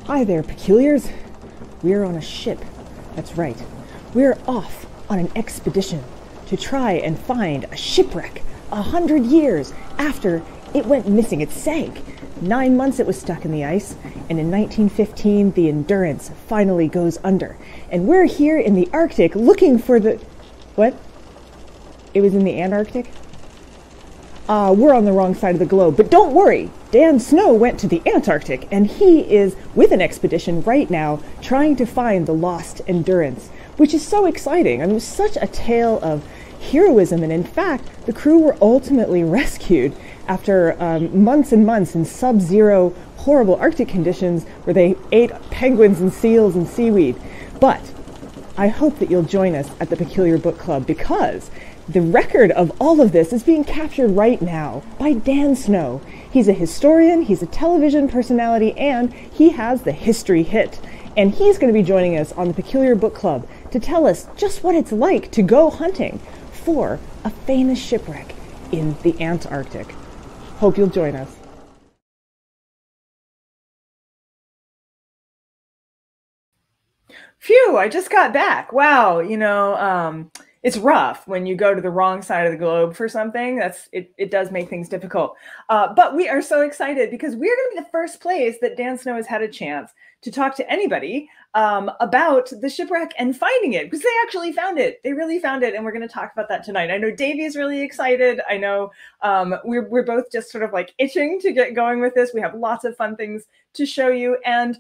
Hi there, peculiars. We're on a ship. That's right. We're off on an expedition to try and find a shipwreck 100 years after it went missing. It sank. 9 months it was stuck in the ice, and in 1915 the Endurance finally goes under. And we're here in the Arctic looking for the... What? It was in the Antarctic? We're on the wrong side of the globe. But don't worry, Dan Snow went to the Antarctic, and he is with an expedition right now trying to find the lost Endurance, which is so exciting. I mean, it was such a tale of heroism, and in fact, the crew were ultimately rescued after months and months in sub-zero, horrible Arctic conditions where they ate penguins and seals and seaweed. But I hope that you'll join us at the Peculiar Book Club, because the record of all of this is being captured right now by Dan Snow. He's a historian, he's a television personality, and he has the history hit. And he's going to be joining us on the Peculiar Book Club to tell us just what it's like to go hunting for a famous shipwreck in the Antarctic. Hope you'll join us. Phew, I just got back. Wow, it's rough when you go to the wrong side of the globe for something. It does make things difficult. But we are so excited because we're going to be the first place that Dan Snow has had a chance to talk to anybody about the shipwreck and finding it, because they actually found it. They really found it, and we're going to talk about that tonight. I know Davey is really excited. I know we're both just sort of like itching to get going with this. We have lots of fun things to show you, and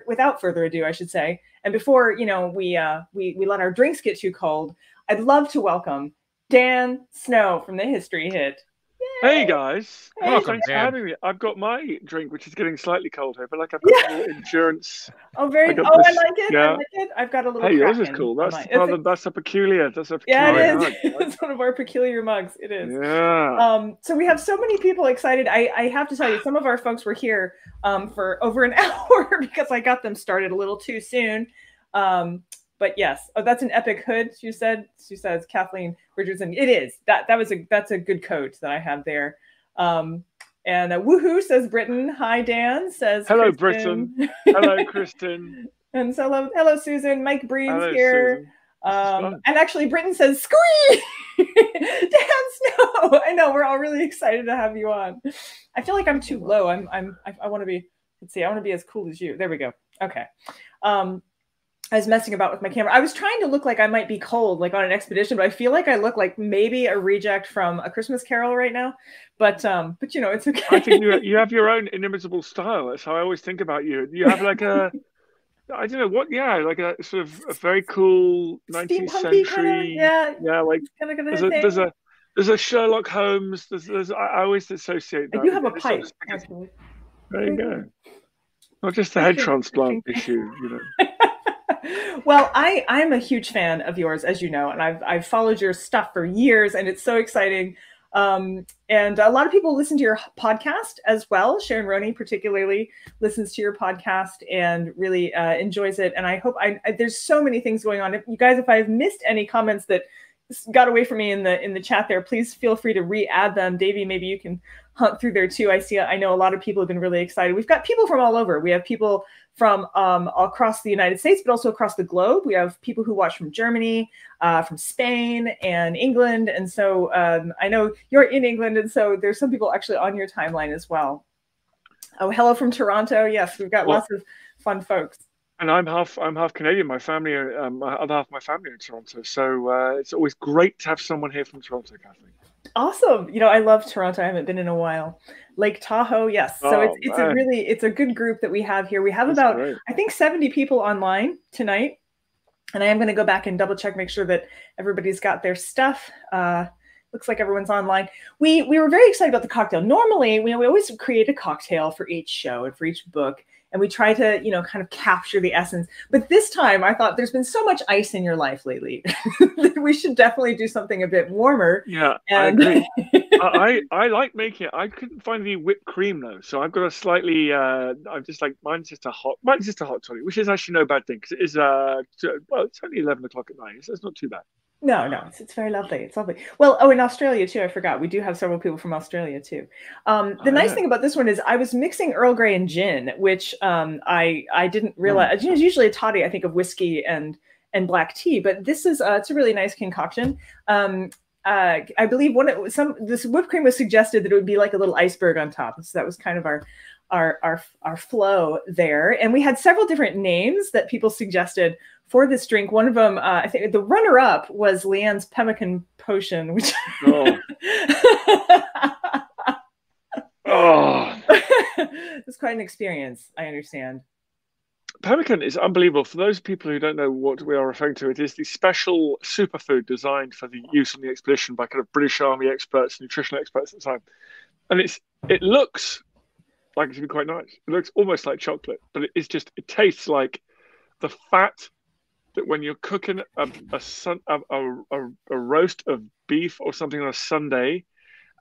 without further ado, I should say, and before we let our drinks get too cold, I'd love to welcome Dan Snow from the History Hit. Yay. Hey guys, Welcome, thanks for having me. I've got my drink, which is getting slightly cold here, but I've got more endurance. Oh, I like it. Yeah. I like it. I've got a little. Hey, yours is cool. That's a peculiar. Yeah, it is. It's one of our peculiar mugs. It is. Yeah. So we have so many people excited. I have to tell you, some of our folks were here for over an hour because I got them started a little too soon. But yes, that's an epic hood. She says Kathleen Richardson. It is that's a good coat that I have there. And woohoo, says Britain. Hi, Dan, says hello, Kristen. Britain. Hello, Kristen. And so hello, Susan. Mike Breen's here. And actually, Britain says squee. Dan Snow. I know, we're all really excited to have you on. I feel like I'm too low. I want to be. Let's see. I want to be as cool as you. There we go. Okay. I was messing about with my camera. I was trying to look like I might be cold, like on an expedition, but I feel like I look like maybe a reject from A Christmas Carol right now. But it's okay. I think you have your own inimitable style. That's how I always think about you. You have like a, I don't know what, like a sort of a very cool 19th century. Yeah, like there's a Sherlock Holmes. I always associate that. You have a pipe. There you go. Not just the head transplant issue, Well, I'm a huge fan of yours, as you know, and I've followed your stuff for years, and it's so exciting. And a lot of people listen to your podcast as well. Sharon Roney particularly listens to your podcast and really enjoys it. And I hope there's so many things going on. If I've missed any comments that got away from me in the chat there, please feel free to re-add them. Davey, maybe you can hunt through there too. I know a lot of people have been really excited. We've got people from all over. We have people from across the United States, but also across the globe. We have people who watch from Germany, from Spain and England. And so I know you're in England, and so there's some people actually on your timeline as well. Oh, hello from Toronto. Yes, we've got lots of fun folks. And I'm half Canadian. My family, other half of my family are in Toronto. So it's always great to have someone here from Toronto, Kathleen. Awesome. I love Toronto. I haven't been in a while. Lake Tahoe, yes. So it's a good group that we have here. We have I think 70 people online tonight. And I am going to go back and double check, make sure that everybody's got their stuff. Looks like everyone's online. We were very excited about the cocktail. Normally, we always create a cocktail for each show and for each book. And we try to, kind of capture the essence. But this time I thought there's been so much ice in your life lately that we should definitely do something a bit warmer. Yeah, I agree. I like making it. I couldn't find any whipped cream though. So I've got a slightly, I'm just like, mine's just a hot toddy, which is actually no bad thing. Because it is, it's only 11 o'clock at night. So it's not too bad. No, no, it's very lovely. It's lovely. Well, oh, in Australia too, I forgot. We do have several people from Australia too. The Oh, nice yeah. thing about this one is I was mixing Earl Grey and gin, which I didn't Mm. realize. Gin is usually a toddy, I think, of whiskey and black tea, but this is it's a really nice concoction. I believe this whipped cream was suggested that it would be like a little iceberg on top, so that was kind of our flow there. And we had several different names that people suggested for this drink. One of them, I think the runner-up was Leanne's pemmican potion, which Oh. Oh. it's quite an experience, I understand. Pemmican is unbelievable. For those people who don't know what we are referring to, it is the special superfood designed for the use on the expedition by kind of British Army experts, nutritional experts at the time. And it looks like it should be quite nice. It looks almost like chocolate, but it tastes like the fat that when you're cooking a roast of beef or something on a Sunday,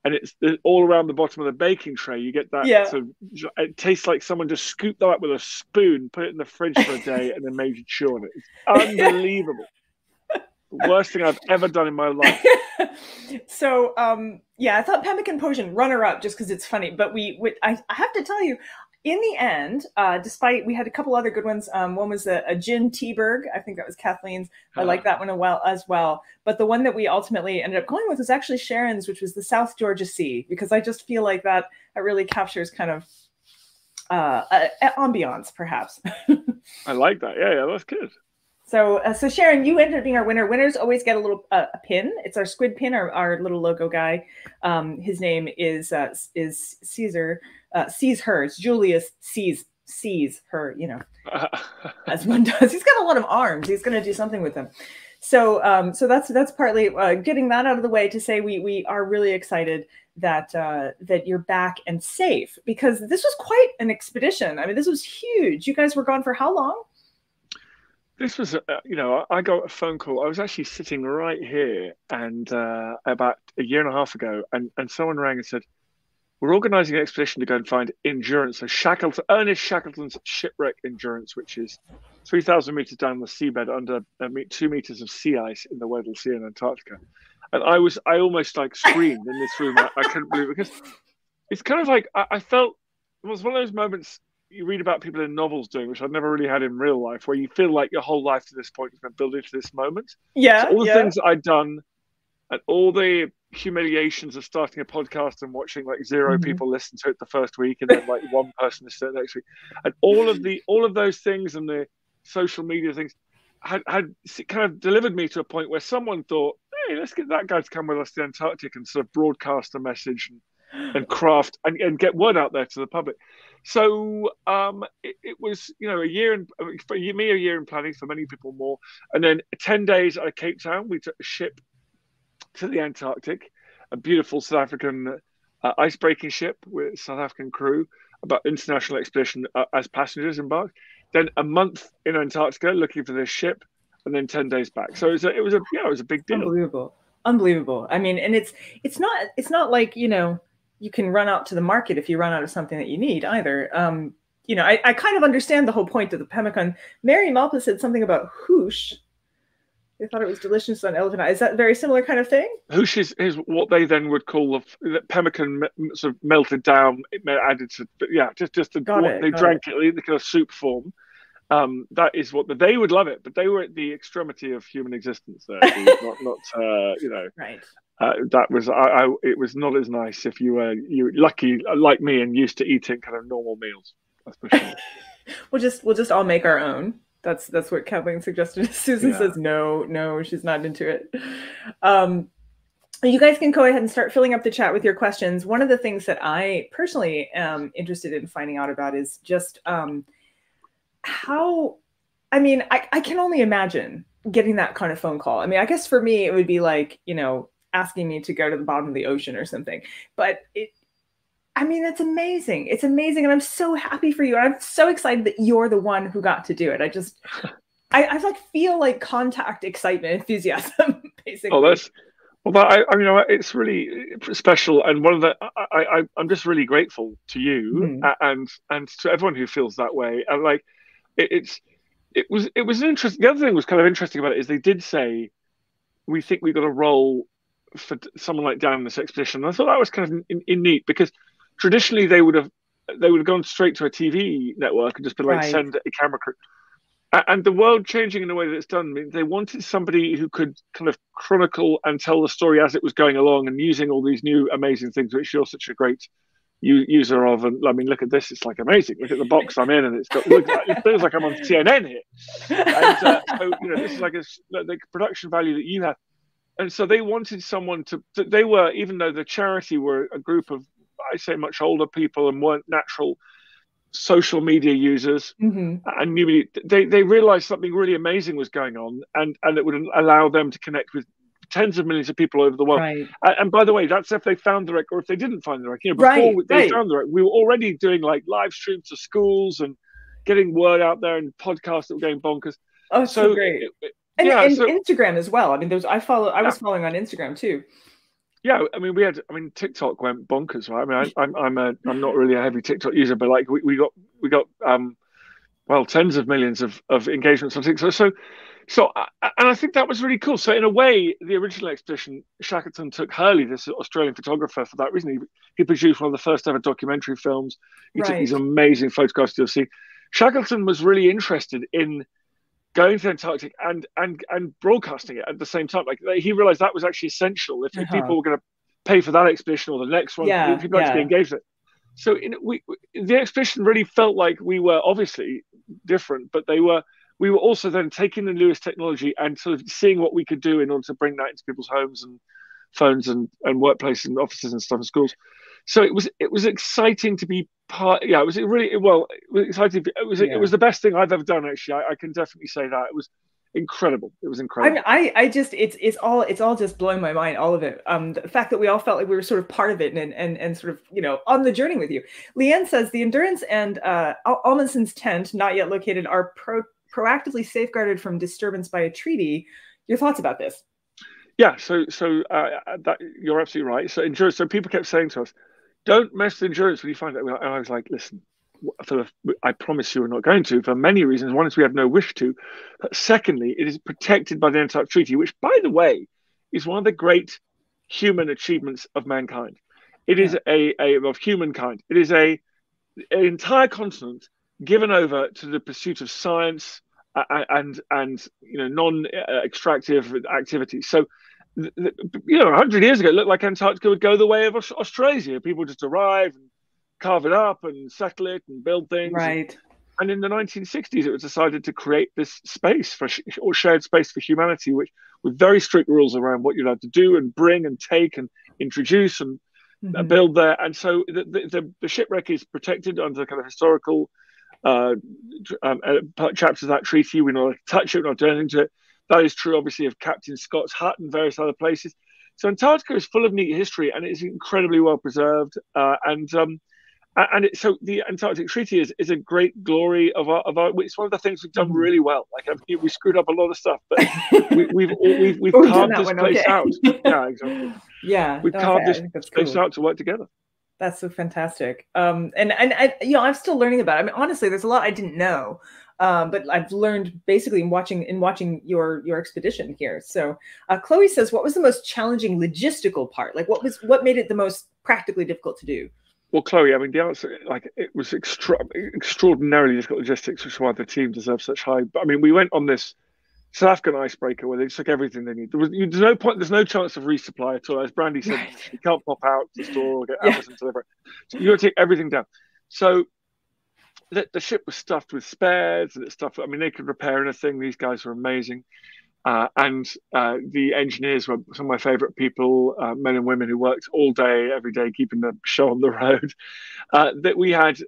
and it's all around the bottom of the baking tray, you get that Yeah. sort of, it tastes like someone just scooped that up with a spoon, put it in the fridge for a day, and then made you chew on it. It's unbelievable. The worst thing I've ever done in my life. So yeah, I thought pemmican potion runner up just because it's funny, but I have to tell you, in the end, despite we had a couple other good ones. One was a gin Teaberg. I think that was Kathleen's. I like that one as well. But the one that we ultimately ended up going with was actually Sharon's, which was the South Georgia Sea, because I just feel like that really captures kind of ambiance, perhaps. I like that. Yeah, that's good. So Sharon, you ended up being our winner. Winners always get a little a pin. It's our squid pin, our little logo guy. His name is Caesar. Sees her. It's Julius sees her. You know, as one does. He's got a lot of arms. He's going to do something with them. So that's partly getting that out of the way to say we are really excited that you're back and safe, because this was quite an expedition. I mean, this was huge. You guys were gone for how long? This was, I got a phone call. I was actually sitting right here, and about a year and a half ago, and someone rang and said, "We're organising an expedition to go and find Endurance, so Ernest Shackleton's shipwreck Endurance, which is 3,000 meters down the seabed under 2 meters of sea ice in the Weddell Sea in Antarctica." And I almost like screamed in this room. I couldn't believe it, because it's kind of like I felt it was one of those moments you read about people in novels doing, which I've never really had in real life, where you feel like your whole life to this point has been built into this moment. Yeah, So all the yeah. things that I'd done, and all the humiliations of starting a podcast and watching like 0 people listen to it the first week, and then like 1 person listen to it next week, and all of those things and the social media things had kind of delivered me to a point where someone thought, "Hey, let's get that guy to come with us to the Antarctic and sort of broadcast a message and craft and get word out there to the public." So it was, a year, and for me, a year in planning, for many people more, and then 10 days at Cape Town. We took a ship to the Antarctic, a beautiful South African ice-breaking ship with South African crew, about international expedition as passengers embarked. Then a month in Antarctica looking for this ship, and then 10 days back. So it was a big deal. Unbelievable. I mean, and it's not like, you can run out to the market if you run out of something that you need either. I kind of understand the whole point of the pemmican. Mary Malpa said something about hoosh. They thought it was delicious on elephant eye. Is that a very similar kind of thing? Hoosh is what they then would call the pemmican sort of melted down, added to, just what they drank it in the kind of soup form. That is what they would love it, but they were at the extremity of human existence there. not right. That was it was not as nice if you were lucky like me and used to eating kind of normal meals. That's for sure. We'll just all make our own. That's what Kathleen suggested. Susan says no, she's not into it. You guys can go ahead and start filling up the chat with your questions. One of the things that I personally am interested in finding out about is just how, I can only imagine getting that kind of phone call. I mean, I guess for me, it would be like, asking me to go to the bottom of the ocean or something, but it's amazing. It's amazing. And I'm so happy for you. And I'm so excited that you're the one who got to do it. I feel like contact excitement, enthusiasm, basically. It's really special. And one of the, I'm just really grateful to you and to everyone who feels that way. And like, it was interesting. The other thing was kind of interesting about it is they did say, we think we've got a role for someone like Dan in this expedition. And I thought that was kind of neat, because traditionally they would have gone straight to a TV network and just been like, Right. send a camera crew. And the world changing in the way that it's done, I mean, they wanted somebody who could kind of chronicle and tell the story as it was going along, and using all these new amazing things, which you're such a great user of. And I mean, look at this; it's like amazing. Look at the box I'm in, and it feels like I'm on CNN here. And so, this is like the production value that you have. And so they wanted someone they were, even though the charity were a group of, I say, much older people and weren't natural social media users, and they realized something really amazing was going on, and it would allow them to connect with tens of millions of people over the world. Right. And by the way, that's if they found the wreck, or if they didn't find the wreck. Before they found the wreck, we were already doing like live streams to schools and getting word out there, and podcasts that were going bonkers. Oh, so great. And Instagram as well. I mean, I was following on Instagram too. Yeah, I mean, TikTok went bonkers, right? I mean, I'm not really a heavy TikTok user, but like we got tens of millions of engagements on TikTok. So, and I think that was really cool. So in a way, the original expedition, Shackleton took Hurley, this Australian photographer, for that reason. He produced one of the first ever documentary films. He took these amazing photographs you'll see. Shackleton was really interested in going to the Antarctic and broadcasting it at the same time. Like, he realized that was actually essential if people were going to pay for that expedition or the next one, people actually engaged it. So the expedition really felt like we were obviously different, but we were also then taking the newest technology and sort of seeing what we could do in order to bring that into people's homes and phones and workplaces and offices and stuff and schools. So it was exciting to be part. Yeah, it was exciting. It was the best thing I've ever done. Actually, I can definitely say that. It was incredible. It was incredible. It's all just blowing my mind, all of it. The fact that we all felt like we were sort of part of it and sort of, on the journey with you. Leanne says the Endurance and Amundsen's tent, not yet located, are proactively safeguarded from disturbance by a treaty. Your thoughts about this? Yeah, so that you're absolutely right. So Endurance. So people kept saying to us, "Don't mess with Endurance when you find out." And I was like, "Listen, I promise you, we're not going to, for many reasons. One is we have no wish to. But secondly, it is protected by the Antarctic Treaty, which, by the way, is one of the great human achievements of mankind. It is of humankind. It is an entire continent given over to the pursuit of science and non-extractive activities. So, 100 years ago, it looked like Antarctica would go the way of Australia. People just arrive and carve it up and settle it and build things. Right. And in the 1960s, it was decided to create this space or shared space for humanity, which with very strict rules around what you're allowed to do and bring and take and introduce and build there. And so the shipwreck is protected under kind of historical chapters of that treaty. We're not allowed to touch it, we're not doing anything to it. That is true, obviously, of Captain Scott's hut and various other places. So Antarctica is full of neat history, and it is incredibly well preserved. So the Antarctic Treaty is a great glory of our. It's one of the things we've done really well. Like, we screwed up a lot of stuff, but we've carved this place out. Yeah, exactly. Yeah, we've carved this place out to work together. That's so fantastic. And I'm still learning about it. I mean, honestly, there's a lot I didn't know. But I've learned basically in watching your expedition here. So Chloe says, what was the most challenging logistical part? Like, what made it the most practically difficult to do? Well, Chloe, I mean, the answer, like, it was extraordinarily difficult logistics, which is why the team deserves such high. But I mean, we went on this South African icebreaker where they took everything they need. There's no chance of resupply at all. As Brandy said, you can't pop out to the store or get Amazon to deliver it. So you got to take everything down. So the ship was stuffed with spares and they could repair anything. These guys were amazing. And the engineers were some of my favorite people, men and women who worked all day, every day, keeping the show on the road. That we had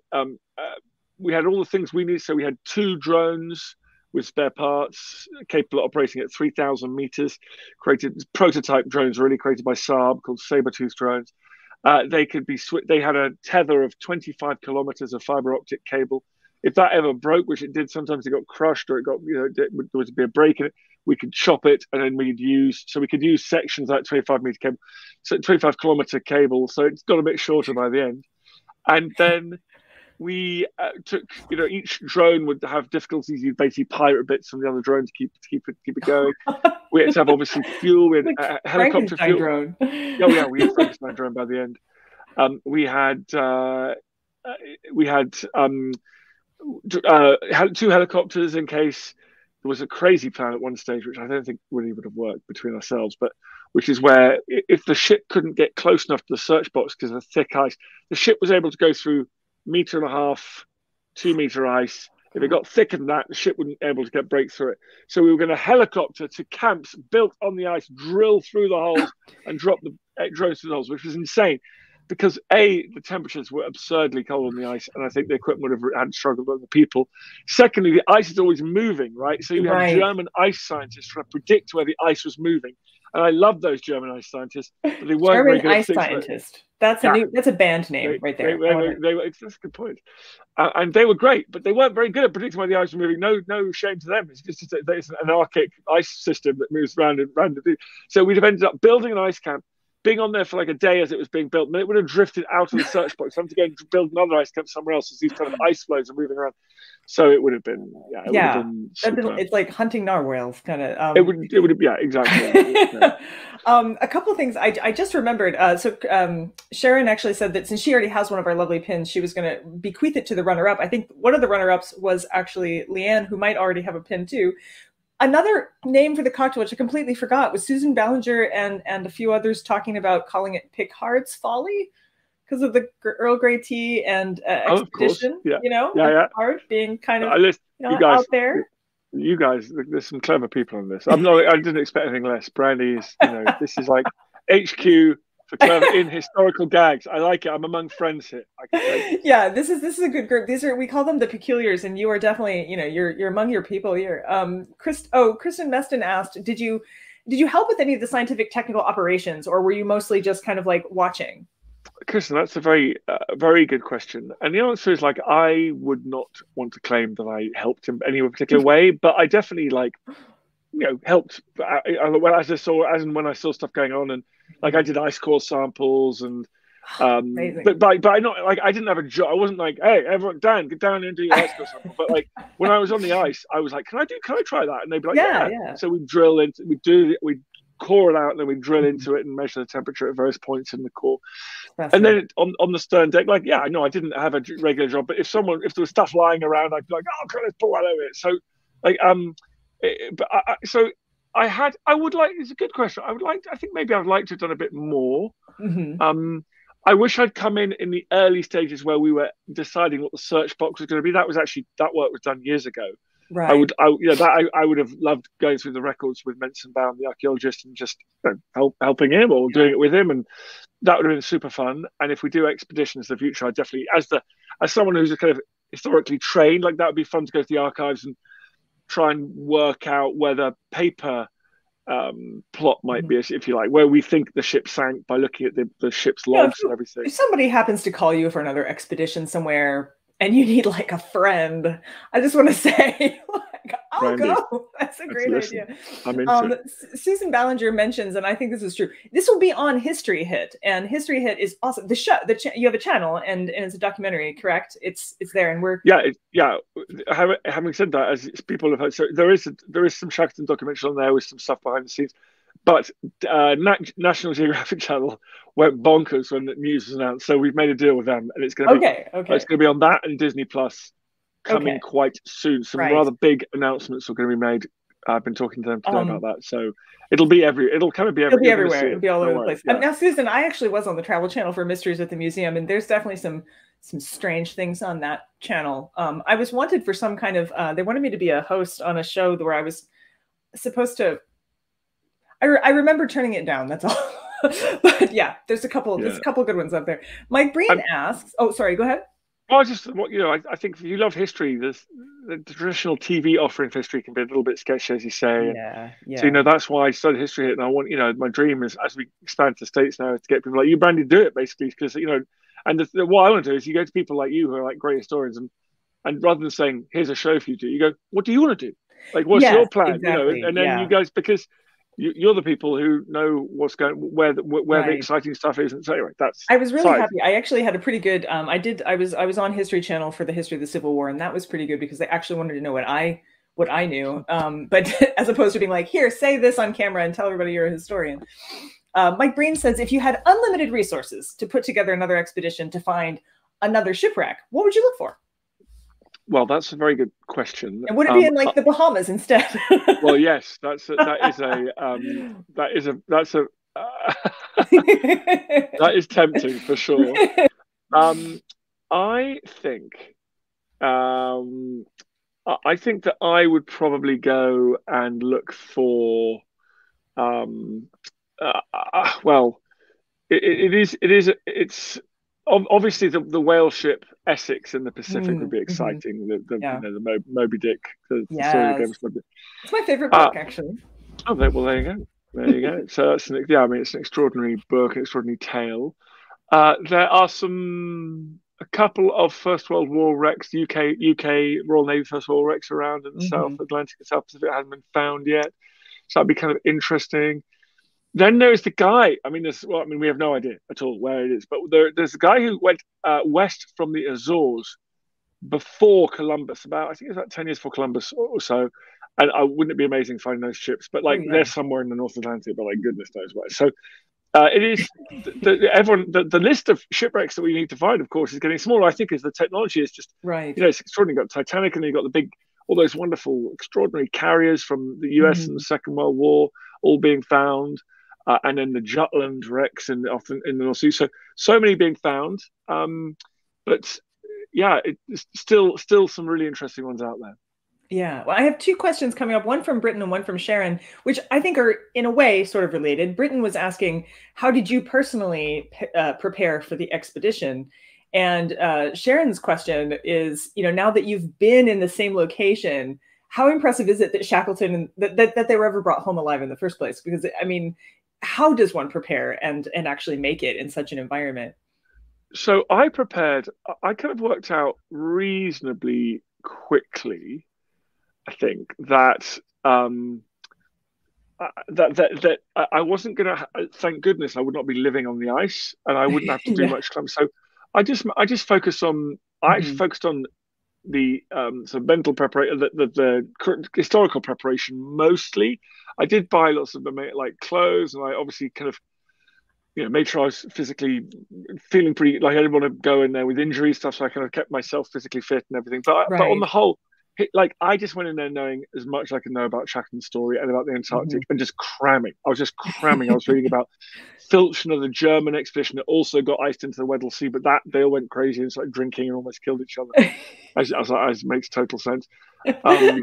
all the things we needed. So we had 2 drones with spare parts, capable of operating at 3,000 meters, prototype drones really created by Saab called Sabertooth drones. They had a tether of 25 kilometers of fiber optic cable. If that ever broke, which it did, sometimes it got crushed or it got, there would be a break in it. We could chop it and then we could use sections like 25-meter cable, so 25-kilometer cable. So it's got a bit shorter by the end. And then we took, each drone would have difficulties. You'd basically pirate bits from the other drone to keep it going. We had to have obviously fuel. We had Like helicopter Frankenstein fuel. drone. Yeah, we had Frankenstein drone by the end. We had two helicopters in case there was a crazy plan at one stage, which I don't think really would have worked between ourselves, but which is where if the ship couldn't get close enough to the search box because of the thick ice, the ship was able to go through 1.5 meter, 2 meter ice. If it got thicker than that, the ship wouldn't be able to break through it. So we were going to helicopter to camps built on the ice, drill through the holes and drop the drones through the holes, which was insane. Because the temperatures were absurdly cold on the ice, and I think the equipment would have had struggled with the people. Secondly, the ice is always moving, right? So you have German ice scientists trying to predict where the ice was moving, and I love those German ice scientists, but they weren't very good German ice scientist. That's a band name right there. That's a good point, and they were great, but they weren't very good at predicting where the ice was moving. No shame to them. It's just it's an anarchic ice system that moves around and randomly. So we'd have ended up building an ice camp, being on there for like a day as it was being built, and it would have drifted out of the search box. Having to go and build another ice camp somewhere else as these kind of ice floes are moving around. So it would have been, it's like hunting narwhals, kind of. It would have, exactly. A couple of things I just remembered. Sharon actually said that since she already has one of our lovely pins, she was going to bequeath it to the runner-up. I think one of the runner-ups was actually Leanne, who might already have a pin too. Another name for the cocktail, which I completely forgot, was Susan Ballinger and a few others talking about calling it Picard's Folly because of the Earl Grey tea and expedition. Picard being kind of out there. You guys, there's some clever people on this. I didn't expect anything less. Brandy is, this is like HQ for clever in historical gags. I like it. I'm among friends here. Yeah, this is a good group. We call them the Peculiars, and you are definitely, you're among your people here. Kristen Meston asked, did you help with any of the scientific technical operations, or were you mostly just kind of like watching? Kristen, that's a very, very good question. And the answer is I would not want to claim that I helped in any particular way, but I definitely helped when I saw stuff going on, and I did ice core samples and but I not I didn't have a job. I wasn't like, hey everyone, Dan, get down and do your ice core sample. But when I was on the ice, I was like, can I try that? And they'd be like, yeah. So we'd we'd core it out, and then we'd drill into it and measure the temperature at various points in the core. Then on the stern deck, I didn't have a regular job, but if there was stuff lying around, I'd be like, oh, okay, let's pull that over it. So it's a good question. I think maybe I'd like to have done a bit more. Mm-hmm. I wish I'd come in the early stages where we were deciding what the search box was going to be. That work was done years ago. Right. I would have loved going through the records with Menzenbaum, the archaeologist, and just helping him or doing it with him, and that would have been super fun. And if we do expeditions in the future, I definitely, as someone who's kind of historically trained, that would be fun to go to the archives and try and work out where the paper plot might be, if you like, where we think the ship sank by looking at the ship's logs and everything. If somebody happens to call you for another expedition somewhere and you need a friend, I just want to say, I'll go. That's a great idea. I'm into it. Susan Ballinger mentions, and I think this is true, this will be on History Hit, and History Hit is awesome. The show, you have a channel, and it's a documentary, correct? It's there, and we're Having said that, as people have heard, so there is some Shackleton documentary on there with some stuff behind the scenes, but National Geographic Channel went bonkers when the news was announced, so we've made a deal with them, and it's going to be it's going to be on that and Disney Plus coming quite soon. Some rather big announcements are going to be made. I've been talking to them today about that, so it'll kind of be everywhere. It'll be everywhere. It'll be all over the place. Yeah. Now, Susan, I actually was on the Travel Channel for Mysteries at the Museum, and there's definitely some strange things on that channel. I was wanted for some kind of. They wanted me to be a host on a show where I was supposed to. I remember turning it down. That's all. But yeah, there's a couple good ones up there. Mike Breen asks. Oh, sorry. Go ahead. Well, I think if you love history, the traditional TV offering of history can be a little bit sketchy, as you say. Yeah. So that's why I studied History Hit, and I want, my dream is, as we expand to the States now, to get people like you, Brandy, to do it basically, because and what I want to do is you go to people like you who are great historians, and rather than saying here's a show for you to do, you go, what do you want to do? What's your plan? Exactly. And then you guys, because you're the people who know what's going, where the Right. exciting stuff is. And so anyway, that's I was really side. happy. I actually had a pretty good. I was on History Channel for the history of the Civil War, and that was pretty good because they actually wanted to know what I knew. But as opposed to being like, here, say this on camera and tell everybody you're a historian. Mike Breen says, if you had unlimited resources to put together another expedition to find another shipwreck, what would you look for? Well, that's a very good question. And would it be in like the Bahamas instead? Well, yes, that is tempting for sure. I think that I would probably go and look for well, it's obviously the whale ship Essex in the Pacific would be exciting. The Moby Dick, the story of Moby Dick. It's my favorite book, actually. Oh, well, there you go. There you go. So that's it's an extraordinary book, an extraordinary tale. There are a couple of First World War wrecks, UK Royal Navy First World War wrecks around in the South Atlantic and South Pacific, hasn't been found yet. So that'd be kind of interesting. Then there's the guy. We have no idea at all where it is, but there's a guy who went west from the Azores before Columbus. I think it was about 10 years before Columbus or so. And wouldn't it be amazing finding those ships? But they're somewhere in the North Atlantic, but goodness knows where. So it is the list of shipwrecks that we need to find, of course, is getting smaller. I think as the technology is just it's extraordinary. You've got Titanic, and you've got all those wonderful, extraordinary carriers from the US in the Second World War, all being found. And then the Jutland wrecks often in the North Sea. So many being found. But yeah, it's still some really interesting ones out there. Yeah. Well, I have two questions coming up, one from Britton and one from Sharon, which I think are in a way sort of related. Britton was asking, how did you personally prepare for the expedition? And Sharon's question is, now that you've been in the same location, how impressive is it that Shackleton, that they were ever brought home alive in the first place? Because, how does one prepare and actually make it in such an environment? So I prepared. I kind of worked out reasonably quickly, I think, that that I wasn't going to. Thank goodness, I would not be living on the ice, and I wouldn't have to do much climbing. So I just focused on. I actually focused on the mental preparation, the historical preparation mostly. I did buy lots of clothes, and I obviously kind of made sure I was physically feeling pretty, I didn't want to go in there with injury stuff, so I kind of kept myself physically fit and everything. But on the whole, I just went in there knowing as much as I could know about Shackleton's story and about the Antarctic, and just cramming. I was just cramming. I was reading about Filchner, the German expedition that also got iced into the Weddell Sea, but they all went crazy and started drinking and almost killed each other. I was like, it makes total sense. I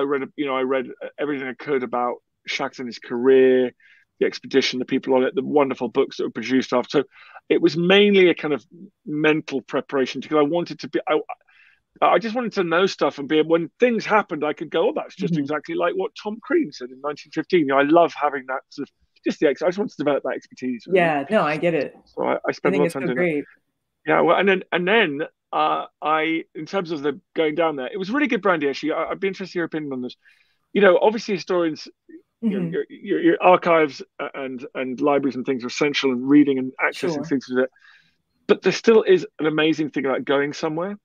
read everything I could about Shackleton, his career, the expedition, the people on it, the wonderful books that were produced after. So it was mainly a kind of mental preparation because I wanted to be. I just wanted to know stuff and when things happened, I could go, oh, that's just exactly like what Tom Crean said in 1915. I love having that sort of I just wanted to develop that expertise. Really. Yeah, no, I get it. So I spent a lot of time doing that. Yeah, well, and then I, in terms of the going down there, it was really good, Brandy. Actually, I'd be interested in your opinion on this. Obviously, historians, your archives and libraries and things are essential in reading and accessing things with it. But there still is an amazing thing about going somewhere.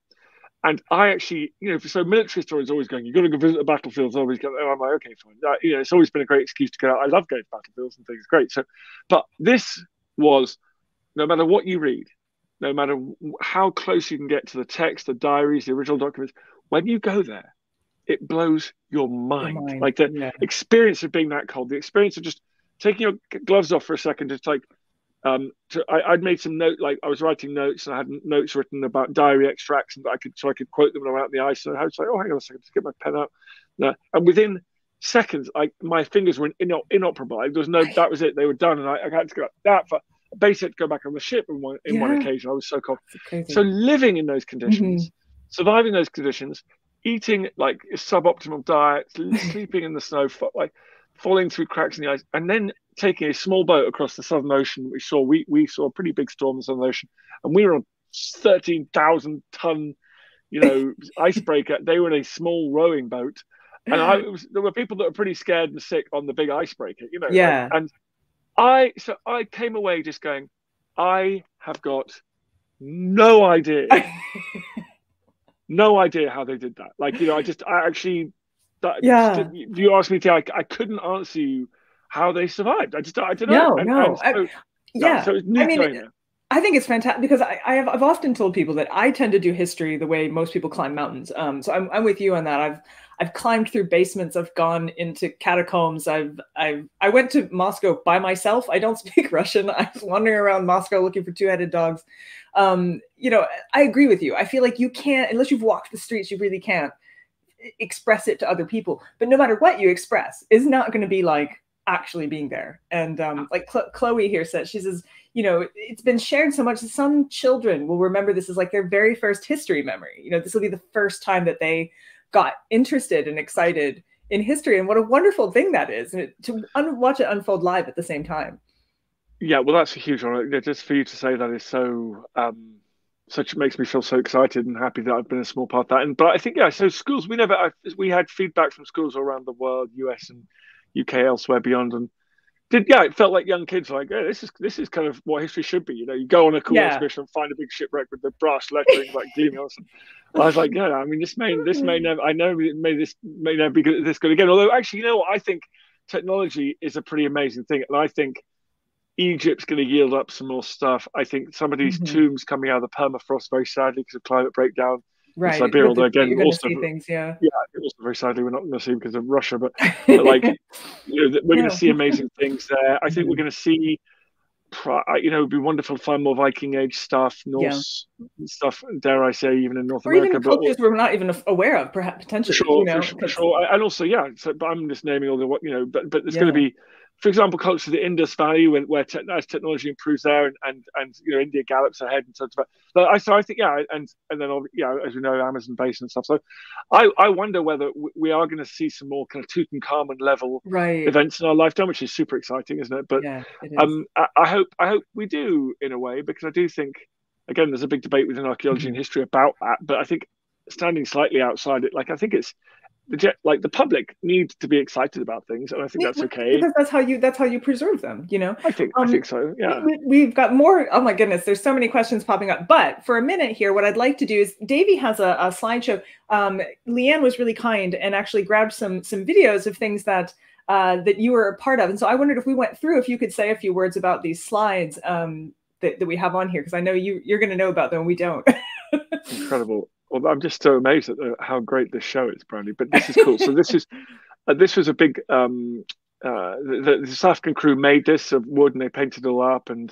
And I actually, so military historians always going, you've got to go visit the battlefields. Always go, oh, I'm like, okay, fine. It's always been a great excuse to go out. I love going to battlefields and things. Great. So, but this was, no matter what you read, no matter how close you can get to the text, the diaries, the original documents, when you go there, it blows your mind. Like the experience of being that cold, the experience of just taking your gloves off for a second, just like, I'd made some note, I was writing notes and I had notes written about diary extracts and I could quote them when I'm out in the ice. And I was like, oh, hang on a second, just get my pen out. And within seconds, my fingers were inoperable. That was it. They were done. And I had to go that for basically to go back on the ship on one occasion. I was so cold. So living in those conditions, surviving those conditions, eating suboptimal diets, sleeping in the snow, falling through cracks in the ice, and then taking a small boat across the Southern Ocean. We saw a pretty big storm in the Southern Ocean, and we were on 13,000 ton, icebreaker. They were in a small rowing boat, there were people that were pretty scared and sick on the big icebreaker, you know. Yeah. And I came away just going, I have got no idea, no idea how they did that. Like, you know, if you asked me to, I couldn't answer you how they survived. I don't know. So it's neat. I think it's fantastic because I've often told people that I tend to do history the way most people climb mountains. So I'm with you on that. I've climbed through basements. I've gone into catacombs. I went to Moscow by myself. I don't speak Russian. I was wandering around Moscow looking for two-headed dogs. You know, I agree with you. I feel like you can't, unless you've walked the streets, you really can't express it to other people. But no matter what you express, is not going to be like actually being there. And like Chloe here says, she says, you know, it's been shared so much that some children will remember this as like their very first history memory. You know, this will be the first time that they got interested and excited in history. And what a wonderful thing that is, and to watch it unfold live at the same time. Yeah, well, that's a huge honor. Just for you to say that is so, it makes me feel so excited and happy that I've been a small part of that. But I think, so schools, we had feedback from schools around the world, US and UK, elsewhere beyond, and it felt like young kids were like, hey, this is kind of what history should be. You know, you go on a cool expedition and find a big shipwreck with the brass lettering like gleaming on something. I was like, I mean, this may never. I know this may never be this good again. Although, actually, you know what? I think technology is a pretty amazing thing, and I think Egypt's going to yield up some more stuff. I think some of these tombs coming out of the permafrost, very sadly, because of climate breakdown. Right. Siberia, although again, you're also see things, also very sadly we're not going to see them because of Russia, but like, you know, we're going to see amazing things there. I think we're going to see, you know, it'd be wonderful to find more Viking Age stuff, Norse stuff, dare I say, even in North America, even cultures we're not even aware of, perhaps potentially. For sure. And also, but I'm just naming all the what, you know, but there's going to be, for example, culture of the Indus Valley, where as technology improves there, and you know, India gallops ahead and such. But I think and then as we know, Amazon basin and stuff. So I wonder whether we are going to see some more kind of Tutankhamun level events in our lifetime, which is super exciting, isn't it? But it is. I hope we do, in a way, because I do think, again, there's a big debate within archaeology and history about that. But I think standing slightly outside it, like, I think it's the public needs to be excited about things, and I think that's okay. Because that's how you preserve them, you know. I think so. Yeah. We've got more. Oh my goodness, there's so many questions popping up. But for a minute here, what I'd like to do is, Davey has a slideshow. Leanne was really kind and actually grabbed some videos of things that you were a part of, and so I wondered if we went through, if you could say a few words about these slides that we have on here, because I know you're going to know about them and we don't. Incredible. Well, I'm just so amazed at how great this show is, Brandy. But this is cool. So this was a big. The South African crew made this of wood, and they painted it all up. And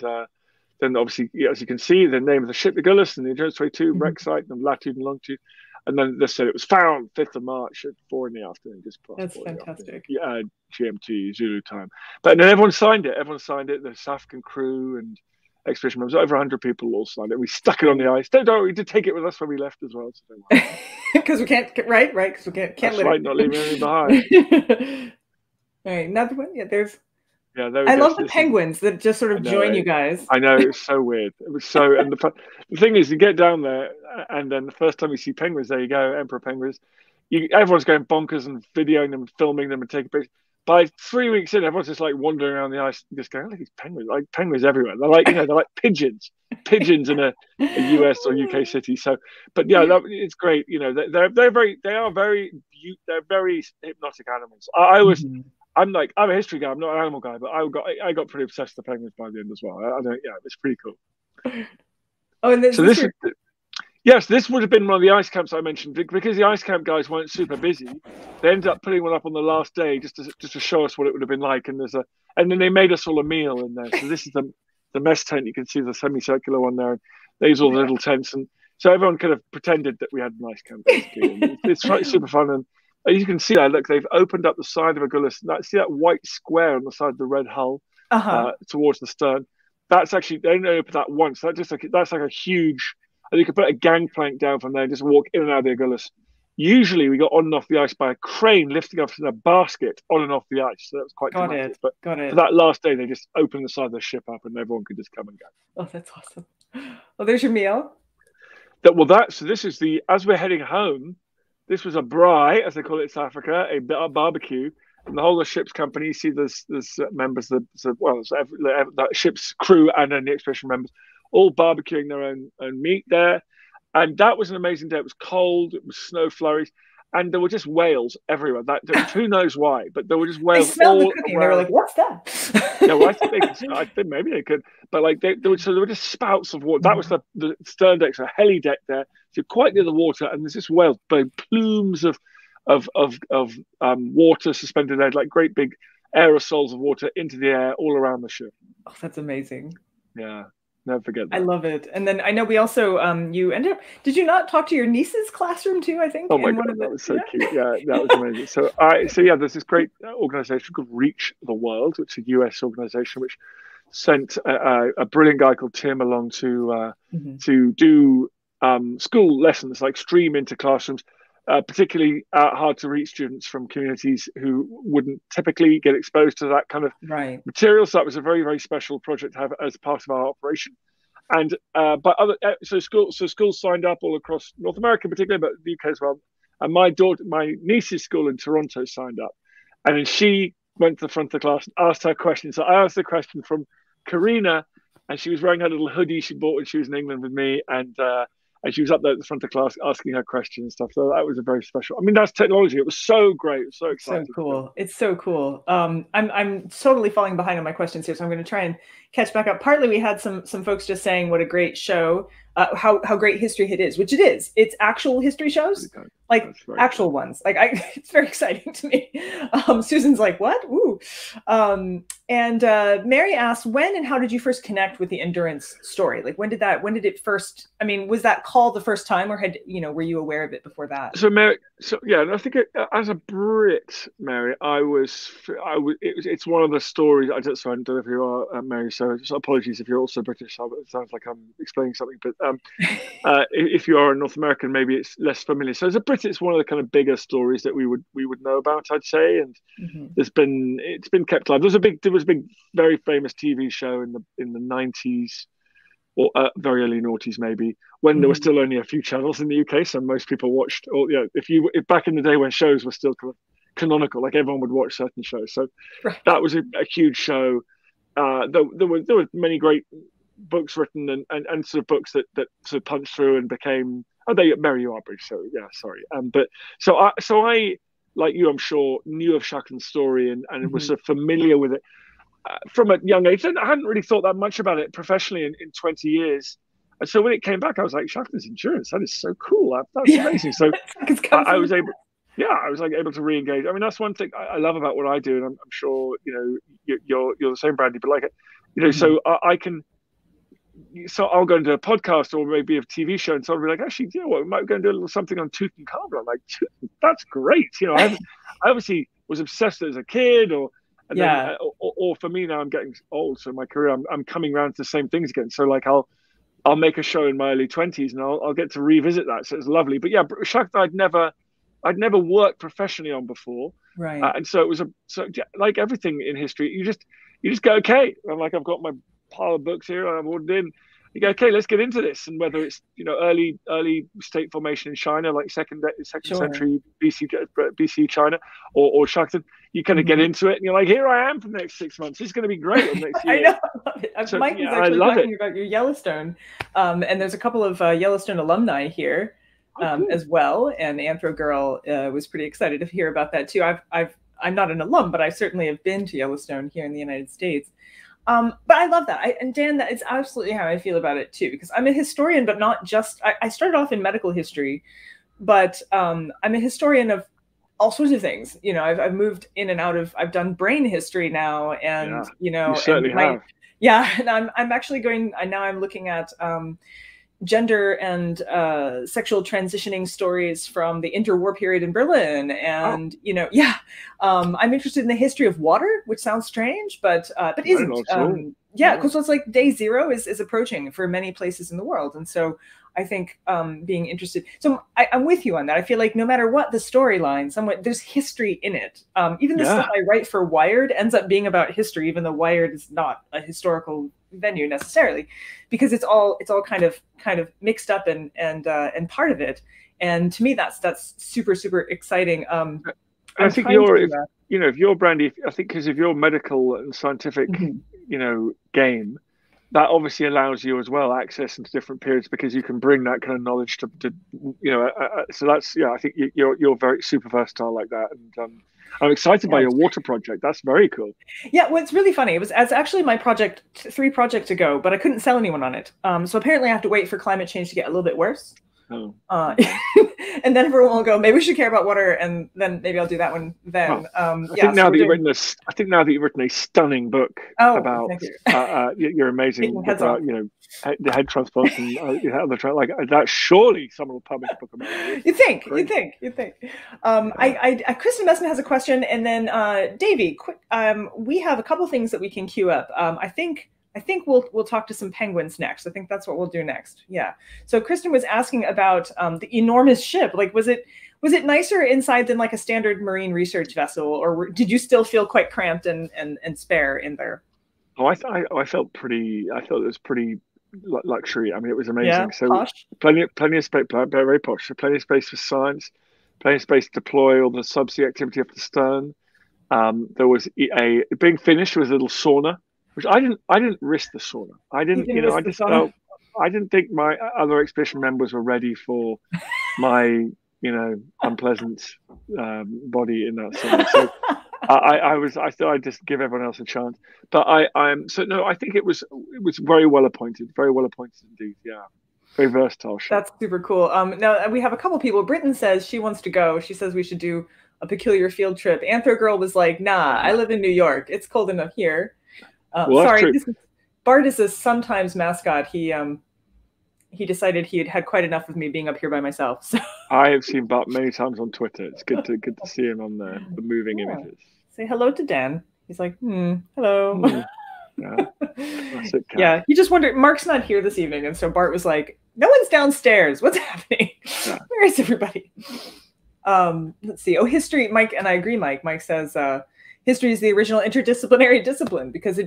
then, obviously, as you can see, the name of the ship, the Gullus, and the Endurance 22 wreck site, and the latitude and longitude. And then they said it was found 5th of March at 4 in the afternoon. Just past That's fantastic. GMT Zulu time. But then everyone signed it. The South African crew and expedition members, over 100 people all signed it. We stuck it on the ice. Don't worry, we did take it with us when we left as well. Because we can't, right? Because we can't. That's right, not leaving anything behind. All right, another one. Yeah, there's. Yeah, I love the penguins that just sort of join you guys. I know, it's so weird. It was so, and the thing is, you get down there, and then the first time you see penguins, there you go, emperor penguins. Everyone's going bonkers and videoing them, and filming them, and taking pictures. By 3 weeks in, everyone's just like wandering around the ice, just going, "Look at these penguins! Like penguins everywhere. They're like, they're like pigeons in a US or UK city." So, but yeah, it's great. You know, they're very hypnotic animals. I'm a history guy. I'm not an animal guy, but I got pretty obsessed with the penguins by the end as well. It's pretty cool. Oh, and so this is. Yes, this would have been one of the ice camps I mentioned, because the ice camp guys weren't super busy. They ended up putting one up on the last day just to show us what it would have been like. And then they made us all a meal in there. So this is the mess tent. You can see the semicircular one there. These are all the little tents, and so everyone kind of pretended that we had an ice camp. Basically. It's super fun, and you can see that. Look, they've opened up the side of a Gullus. See that white square on the side of the red hull towards the stern. That's actually, they only opened that once. That's like a huge. And you could put a gangplank down from there and just walk in and out of the Gullus. Usually we got on and off the ice by a crane lifting us in a basket on and off the ice. So that was quite dramatic. But for that last day, they just opened the side of the ship up and everyone could just come and go. Oh, that's awesome. Well, there's your meal. So this is as we're heading home, a braai, as they call it in South Africa, a barbecue. And the whole of the ship's company, you see there's members, the ship's crew and then the expedition members, all barbecuing their own meat there. And that was an amazing day. It was cold, it was snow flurries, and there were just whales everywhere. Who knows why, but there were just whales. They smelled the cooking. They were like, "What's that?" Yeah, well, I think maybe they could, but like there were just spouts of water. That was the stern deck, so a heli deck there. So you're quite near the water, and there's this whale blowing plumes of water suspended there, like great big aerosols of water into the air all around the ship. Oh, that's amazing. Yeah, never forget that. I love it. And then I know we also you ended up, did you not talk to your niece's classroom too, I think? Oh my God, that was so cute. Yeah, that was amazing. So there's this great organization called Reach the World, which is a US organization which sent a brilliant guy called Tim along to do school lessons, like stream into classrooms, particularly hard to reach students from communities who wouldn't typically get exposed to that kind of material. So that was a very, very special project to have as part of our operation. And schools signed up all across North America, particularly, but the UK as well. And my niece's school in Toronto signed up, and then she went to the front of the class and asked her questions. So I asked a question from Karina, and she was wearing her little hoodie she bought when she was in England with me, and she was up there at the front of the class asking her questions and stuff. So that was a very special. I mean, that's technology. It was so great. It was so exciting. So cool. It's so cool. I'm totally falling behind on my questions here, so I'm going to try and catch back up. Partly, we had some folks just saying what a great show, how great History Hit is, which it is. It's actual history shows, like actual ones. Like it's very exciting to me. Susan's like, what? Ooh. And Mary asked, when and how did you first connect with the Endurance story? Like when did it first? I mean, was that called the first time, or were you aware of it before that? So Mary, I think as a Brit, Mary, it's one of the stories. I don't know if you are Mary. So apologies if you're also British. It sounds like I'm explaining something, but if you are a North American, maybe it's less familiar. So as a Brit, it's one of the kind of bigger stories that we would know about, I'd say, and it's been kept alive. There was a big, very famous TV show in the 90s. Or very early noughties, maybe, when there were still only a few channels in the UK, so most people watched. Or if back in the day when shows were still kind of canonical, like everyone would watch certain shows. So that was a huge show. There were many great books written and sort of books that sort of punched through and became. Mary, you are British, so yeah, sorry. But so I like you, I'm sure, knew of Shackleton's story and was sort of familiar with it. From a young age, I hadn't really thought that much about it professionally in 20 years. And so when it came back, I was like, Shackleton's Endurance, that is so cool. That's amazing. So I was able to re-engage. I mean, that's one thing I love about what I do. And I'm sure, you're the same, Brandy, but like, so I can, so I'll go into a podcast or maybe a TV show and someone will be like, actually, you know what, we might go and do a little something on Tutankhamun. I'm like, that's great. I obviously was obsessed as a kid then, or for me now, I'm getting old, so my career, I'm coming around to the same things again. So like I'll make a show in my early 20s, and I'll get to revisit that. So it's lovely. But yeah, Shackleton I'd nenever worked professionally on before, right? And so it was like everything in history. You just go, okay. I'm like, I've got my pile of books here, and I've ordered in. You go, okay, let's get into this. And whether it's early state formation in China, like second century BC China, or Shackleton, you kind of get into it, and you're like, here I am for the next 6 months. This is going to be great next year. I know. I love it. So, Mike was actually talking about your Yellowstone, and there's a couple of Yellowstone alumni here as well. And Anthro Girl was pretty excited to hear about that too. I'm not an alum, but I certainly have been to Yellowstone here in the United States. But I love that. And Dan, that is absolutely how I feel about it too, because I'm a historian, but not just, I started off in medical history, but I'm a historian of all sorts of things. I've moved in and out of, I've done brain history now, and, you certainly have. Yeah. And I'm actually now I'm looking at gender and sexual transitioning stories from the interwar period in Berlin. And, I'm interested in the history of water, which sounds strange, but isn't. Because it's like day zero is approaching for many places in the world. And so I think being interested. So I'm with you on that. I feel like no matter what the storyline, somewhat there's history in it. Even the stuff I write for Wired ends up being about history, even though Wired is not a historical venue necessarily, because it's all kind of mixed up and part of it. And to me, that's super, super exciting. I think if you're Brandy, I think because of your medical and scientific, game, that obviously allows you as well access into different periods because you can bring that kind of knowledge to so that's, I think you're very super versatile like that. And I'm excited by your water project. That's very cool. Yeah, well, it's really funny. It's actually my project 3 projects ago, but I couldn't sell anyone on it. So apparently I have to wait for climate change to get a little bit worse. Oh. And then everyone will go, maybe we should care about water, and then maybe I'll do that one then. I think now that you've written a stunning book about you're amazing about the head transplants and like that. Surely someone will publish a book about it. You'd think. Kristen Messon has a question, and then Davey, we have a couple things that we can queue up. I think we'll talk to some penguins next. I think that's what we'll do next. Yeah. So Kristen was asking about the enormous ship. Like, was it nicer inside than like a standard marine research vessel, or did you still feel quite cramped and spare in there? Oh, I felt it was pretty luxury. I mean, it was amazing. Yeah, so posh. plenty of space, very posh. So plenty of space for science, plenty of space to deploy all the subsea activity up the stern. There was being finished with a little sauna. Which I didn't risk the sauna. I didn't think my other expedition members were ready for my, unpleasant body in that sauna. So I thought I'd just give everyone else a chance. But I think it was very well appointed indeed. Yeah, very versatile ship. That's super cool. Now we have a couple people. Britton says she wants to go. She says we should do a peculiar field trip. Anthro Girl was like, nah, I live in New York. It's cold enough here. Sorry, Bart is a sometimes mascot. He decided he had quite enough of me being up here by myself. So. I have seen Bart many times on Twitter. It's good to see him on the moving images. Say hello to Dan. He's like, hello. Yeah. Yeah, he just wondered. Mark's not here this evening, and so Bart was like, no one's downstairs. What's happening? Yeah. Where is everybody? Let's see. Oh, history. Mike, and I agree, Mike. Mike says, history is the original interdisciplinary discipline because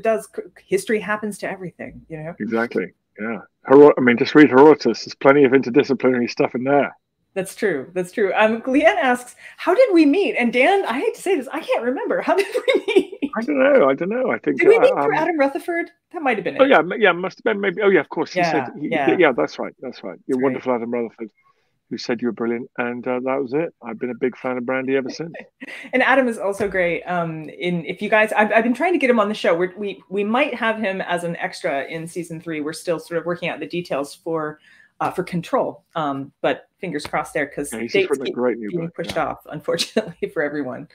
history happens to everything, Exactly. Yeah. Just read Herodotus. There's plenty of interdisciplinary stuff in there. That's true. Leanne asks, how did we meet? And Dan, I hate to say this, I can't remember. How did we meet? I don't know. I think did we meet through Adam Rutherford? That might have been it. Oh yeah, must have been maybe. Oh yeah, of course. That's right. You're wonderful, Adam Rutherford, who said you were brilliant, and that was it. I've been a big fan of Brandy ever since. And Adam is also great. If you guys, I've been trying to get him on the show. We might have him as an extra in season 3. We're still sort of working out the details for Control. But fingers crossed there because dates keep being pushed off, unfortunately, for everyone.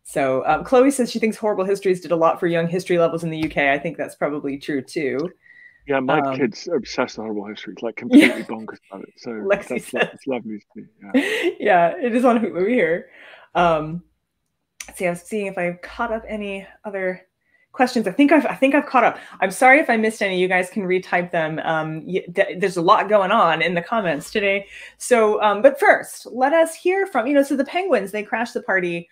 So Chloe says she thinks Horrible Histories did a lot for young history levels in the UK. I think that's probably true too. Yeah, my kids are obsessed with Horrible Histories, like completely bonkers about it. So it's lovely to see. Yeah, it is on Hulu here. Let's see, I was seeing if I caught up any other questions. I think I've caught up. I'm sorry if I missed any. You guys can retype them. There's a lot going on in the comments today. So, but first, let us hear from so the Penguins. They crashed the party,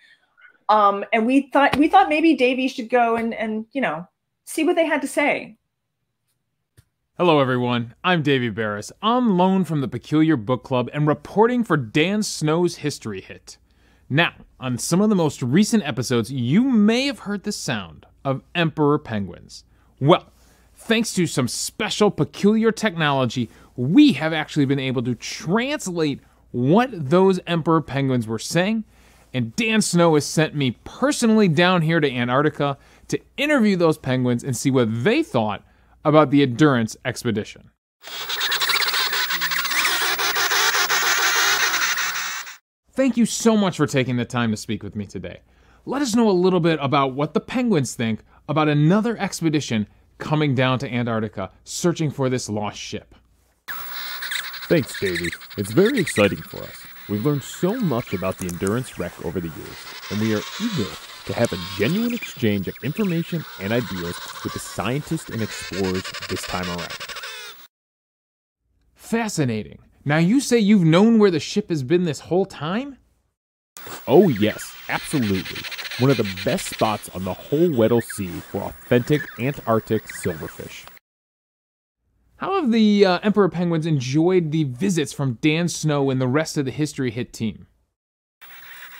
and we thought maybe Davey should go and see what they had to say. Hello everyone, I'm Davey Barris, on loan from the Peculiar Book Club and reporting for Dan Snow's History Hit. Now, on some of the most recent episodes, you may have heard the sound of Emperor Penguins. Well, thanks to some special peculiar technology, we have actually been able to translate what those Emperor Penguins were saying, and Dan Snow has sent me personally down here to Antarctica to interview those penguins and see what they thought about the Endurance expedition. Thank you so much for taking the time to speak with me today. Let us know a little bit about what the penguins think about another expedition coming down to Antarctica, searching for this lost ship. Thanks, Davey. It's very exciting for us. We've learned so much about the Endurance wreck over the years, and we are eager to have a genuine exchange of information and ideas with the scientists and explorers this time around. Fascinating. Now you say you've known where the ship has been this whole time? Oh yes, absolutely. One of the best spots on the whole Weddell Sea for authentic Antarctic silverfish. How have the Emperor Penguins enjoyed the visits from Dan Snow and the rest of the History Hit team?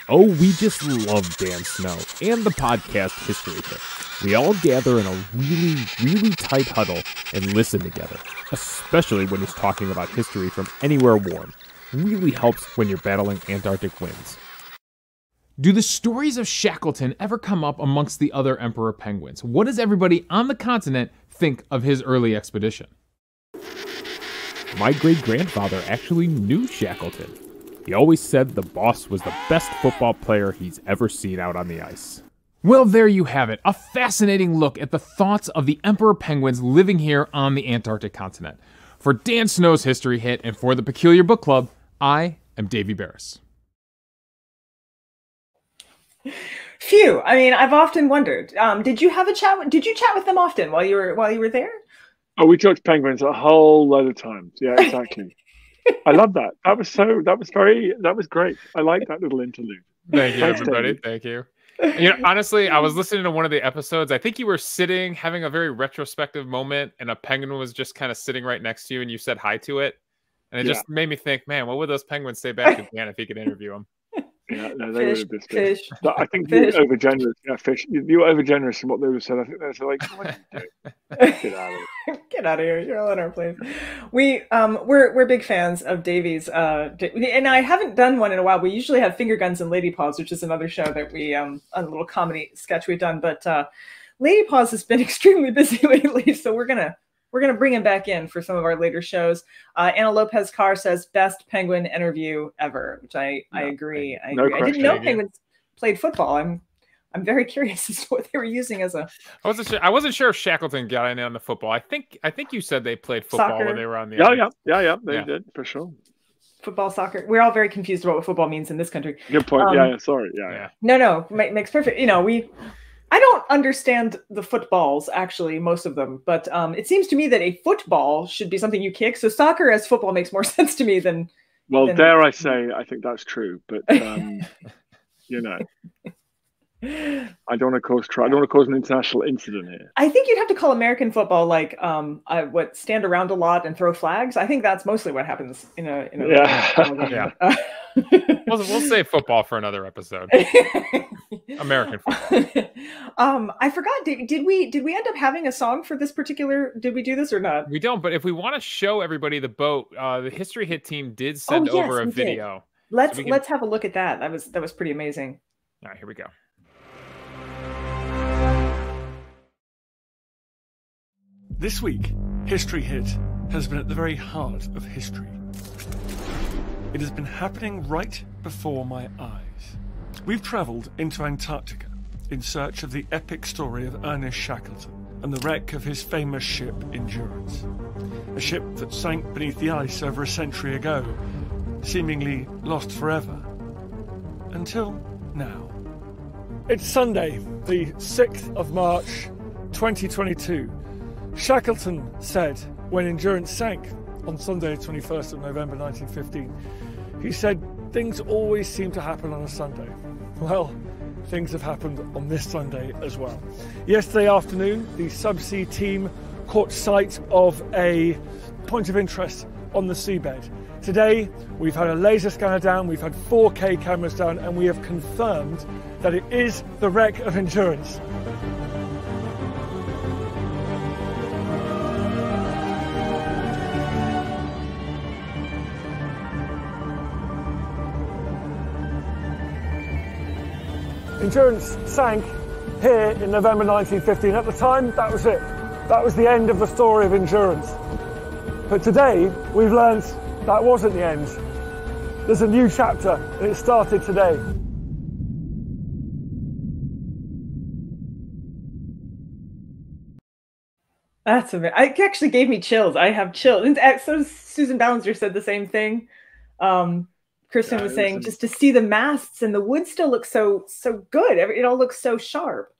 Oh, we just love Dan Snow and the podcast History Hit. We all gather in a really, really tight huddle and listen together, especially when he's talking about history from anywhere warm. Really helps when you're battling Antarctic winds. Do the stories of Shackleton ever come up amongst the other Emperor Penguins? What does everybody on the continent think of his early expedition? My great-grandfather actually knew Shackleton. He always said the boss was the best football player he's ever seen out on the ice. Well, there you have it. A fascinating look at the thoughts of the Emperor Penguins living here on the Antarctic continent. For Dan Snow's History Hit and for the Peculiar Book Club, I am Davey Barris. Phew. I mean, I've often wondered. Did you have a chat? Did you chat with them often while you were there? Oh, we talked penguins a whole load of times. Yeah, exactly. I love that. That was great. I like that little interlude. Thank you, Thanks, everybody. David. Thank you. Honestly, I was listening to one of the episodes. I think you were sitting, having a very retrospective moment, and a penguin was just kind of sitting right next to you, and you said hi to it. And it just made me think, man, what would those penguins say back to Dan if he could interview them? Yeah, no, they would have just fish. I think you were overgenerous. Yeah, fish. You were overgenerous in what they would have said. I think they were like, "What are you doing? Get out of here! Get out of here! You're all in our place." We're big fans of Davies, and I haven't done one in a while. We usually have Finger Guns and Lady Paws, which is another show that we a little comedy sketch we've done. But Lady Paws has been extremely busy lately, so we're gonna bring him back in for some of our later shows. Anna Lopez Carr says best penguin interview ever, which I agree. I didn't know penguins played football. I'm very curious as to what they were using as a. I wasn't sure if Shackleton got in on the football. I think you said they played football Soccer. when they were on the. Yeah. They did for sure. Football, soccer. We're all very confused about what football means in this country. Good point. Sorry. Yeah. No, makes perfect. I don't understand the footballs, actually, most of them, but it seems to me that a football should be something you kick. So soccer as football makes more sense to me than. Well, dare I say, I think that's true, but I don't want to cause an international incident here. I think you'd have to call American football like stand around a lot and throw flags. I think that's mostly what happens in a yeah. We'll save football for another episode. American football. I forgot. Did we end up having a song for this particular? Did we do this or not? We don't. But if we want to show everybody the boat, the History Hit team did send over a video. Let's have a look at that. That was pretty amazing. All right, here we go. This week, History Hit has been at the very heart of history. It has been happening right before my eyes. We've travelled into Antarctica in search of the epic story of Ernest Shackleton and the wreck of his famous ship Endurance. A ship that sank beneath the ice over a century ago, seemingly lost forever. Until now. It's Sunday, the 6th of March, 2022. Shackleton said, when Endurance sank on Sunday, 21st of November 1915, he said, things always seem to happen on a Sunday. Well, things have happened on this Sunday as well. Yesterday afternoon, the subsea team caught sight of a point of interest on the seabed. Today, we've had a laser scanner down, we've had 4K cameras down, and we have confirmed that it is the wreck of Endurance. Endurance sank here in November 1915. At the time, that was it. That was the end of the story of Endurance. But today, we've learned that wasn't the end. There's a new chapter, and it started today. That's amazing. It actually gave me chills. I have chills. And so Susan Ballinger said the same thing. Kristen was saying just to see the masts and the wood still looks so good. It all looks so sharp.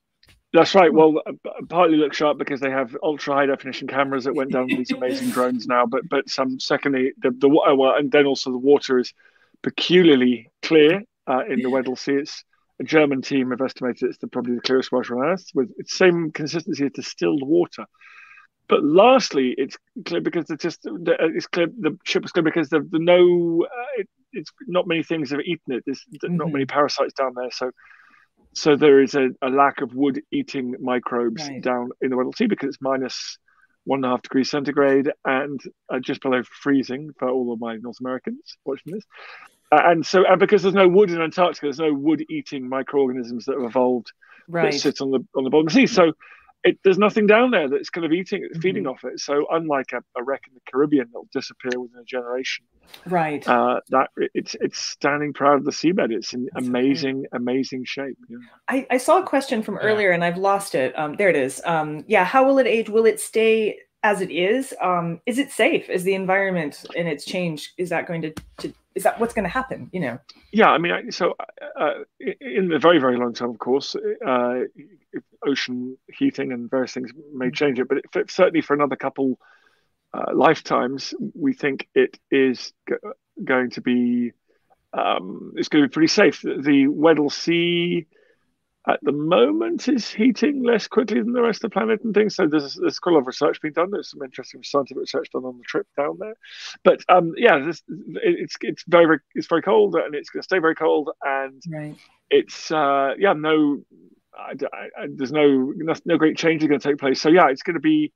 That's right. Well, partly looks sharp because they have ultra high definition cameras that went down with these amazing drones now. But secondly, and then also the water is peculiarly clear in the Weddell Sea. It's a German team have estimated it's probably the clearest water on Earth with its same consistency as distilled water. But lastly, it's clear because it's clear the ship was clear because the no it's not many things have eaten it. There's not many parasites down there, so there is a lack of wood-eating microbes down in the Weddell Sea because it's minus 1.5 degrees centigrade and just below freezing for all of my North Americans watching this. And because there's no wood in Antarctica, there's no wood-eating microorganisms that have evolved that sit on the bottom of the sea. So there's nothing down there that's kind of feeding off it. So unlike a wreck in the Caribbean that'll disappear within a generation, that it's standing proud of the seabed. It's in amazing shape. Yeah. I saw a question from earlier and I've lost it. There it is. How will it age? Will it stay as it is? Is it safe? Is the environment and its change? Is that going to is that what's going to happen? Yeah, I mean, in the very, very long term, of course, ocean heating and various things may change it, but certainly for another couple lifetimes, we think it is going to be pretty safe. The Weddell Sea at the moment is heating less quickly than the rest of the planet and things. So there's quite a lot of research being done. There's some interesting scientific research done on the trip down there. But it's very cold and it's going to stay very cold. And it's there's no great change is going to take place. So it's going to be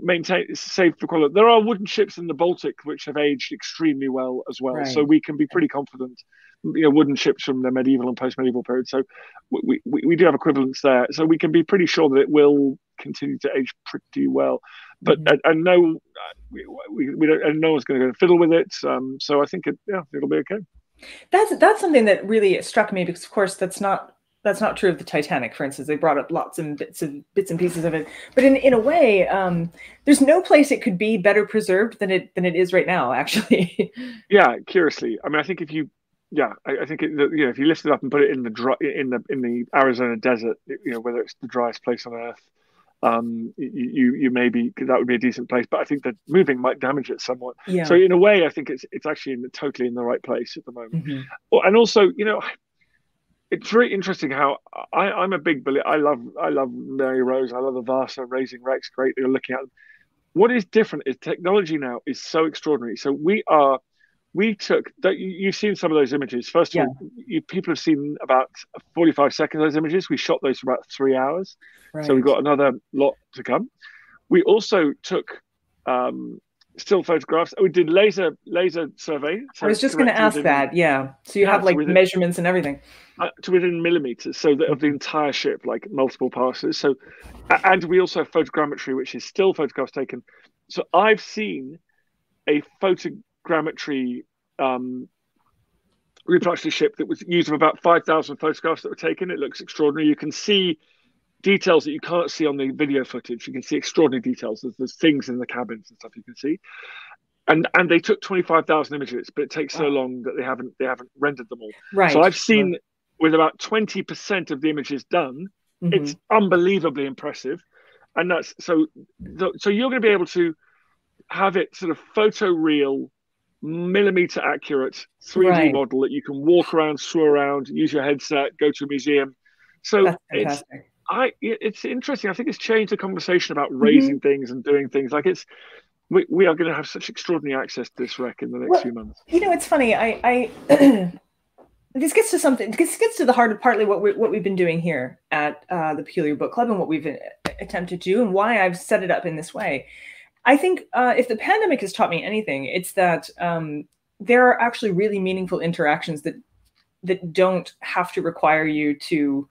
maintained, safe for quality. There are wooden ships in the Baltic which have aged extremely well as well. So we can be pretty confident. Wooden ships from the medieval and post-medieval period. So we do have equivalents there. So we can be pretty sure that it will continue to age pretty well. But and no one's going to go fiddle with it. So I think it'll be okay. That's something that really struck me because, of course, that's not true of the Titanic, for instance. They brought up lots and bits and pieces of it. But in a way, there's no place it could be better preserved than it is right now, actually. Yeah, curiously. I mean, I think if you if you lift it up and put it in the Arizona desert, whether it's the driest place on earth, you maybe that would be a decent place. But I think that moving might damage it somewhat. Yeah. So in a way, I think it's actually totally in the right place at the moment. And also, it's really interesting how I'm a big believer. I love Mary Rose. I love the Vasa raising wrecks. Great, you're looking at them. What is different is technology now is so extraordinary. So we took that. You've seen some of those images. First of all, people have seen about 45 seconds of those images. We shot those for about 3 hours. So we've got another lot to come. We also took still photographs. We did laser survey. I was just going to ask that. Yeah. So you have measurements and everything. To within millimeters, so that of the entire ship, like multiple passes. So, and we also have photogrammetry, which is still photographs taken. So I've seen a photogrammetry reproduction ship that was used of about 5,000 photographs that were taken. It looks extraordinary. You can see details that you can't see on the video footage. You can see extraordinary details. There's things in the cabins and stuff you can see. And they took 25,000 images, but it takes so long that they haven't rendered them all. Right. So I've seen with about 20% of the images done, it's unbelievably impressive. And that's so you're going to be able to have it sort of photoreal, millimeter accurate 3D model that you can walk around, swim around, use your headset, go to a museum. So it's interesting. I think it's changed the conversation about raising things and doing things. Like we are going to have such extraordinary access to this wreck in the next few months. It's funny. I this gets to something. This gets to the heart of partly what we've been doing here at the Peculiar Book Club and what we've attempted to do and why I've set it up in this way. I think if the pandemic has taught me anything, it's that there are actually really meaningful interactions that don't have to require you to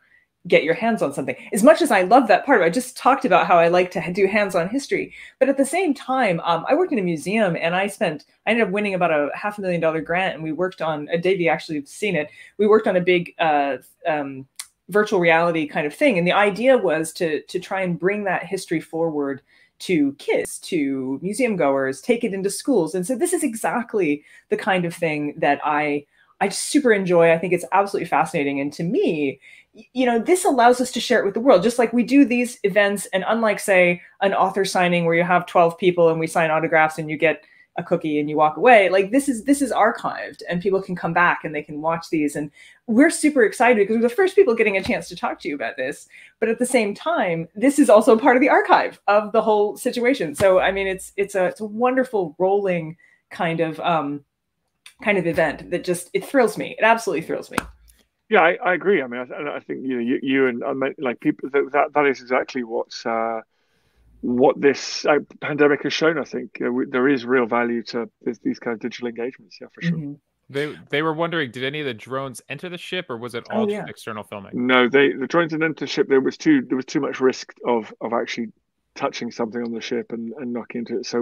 get your hands on something. As much as I love that part of it, I just talked about how I like to do hands-on history. But at the same time, I worked in a museum and I ended up winning about a $500,000 grant, and we worked on, Davey actually seen it, we worked on a big virtual reality kind of thing. And the idea was to try and bring that history forward to kids, to museum goers, take it into schools. And so this is exactly the kind of thing that I super enjoy. I think it's absolutely fascinating. And to me, this allows us to share it with the world, just like we do these events. And unlike, say, an author signing where you have 12 people and we sign autographs and you get a cookie and you walk away. Like this is archived, and people can come back and they can watch these. And we're super excited because we're the first people getting a chance to talk to you about this. But at the same time, this is also part of the archive of the whole situation. So I mean, it's a wonderful rolling kind of event that just, it thrills me. It absolutely thrills me. Yeah, I agree. I mean, I think you and like people that is exactly what this pandemic has shown. I think there is real value to these kind of digital engagements. Yeah, for sure. Mm-hmm. They were wondering, did any of the drones enter the ship, or was it all just external filming? No, the drones didn't enter the ship. There was too much risk of actually touching something on the ship and knocking into it. So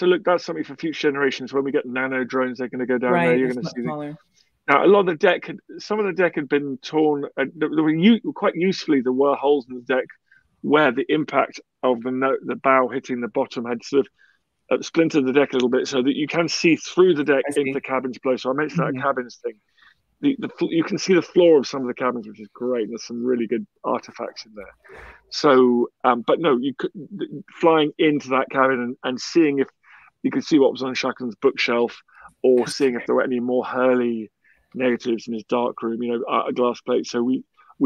look, that's something for future generations. When we get nano drones, they're going to go down there. You're going to see now, a lot of the deck, some of the deck had been torn. Quite usefully, there were holes in the deck where the impact of the bow hitting the bottom had sort of splintered the deck a little bit, so that you can see through the deck into cabins below. So I mentioned that cabins thing. You can see the floor of some of the cabins, which is great. There's some really good artifacts in there. So, but no, you could flying into that cabin and seeing if you could see what was on Shackleton's bookshelf, or seeing if there were any more Hurley negatives in his dark room, a glass plate. So we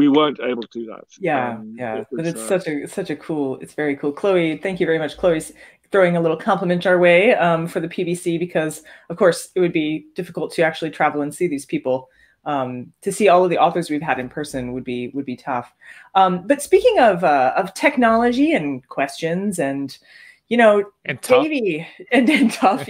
weren't able to do that. But it's such a cool, it's very cool. Chloe, thank you very much. Chloe's throwing a little compliment our way for the PBC, because of course it would be difficult to actually travel and see these people. To see all of the authors we've had in person would be tough. But speaking of technology and questions and Davey and tough,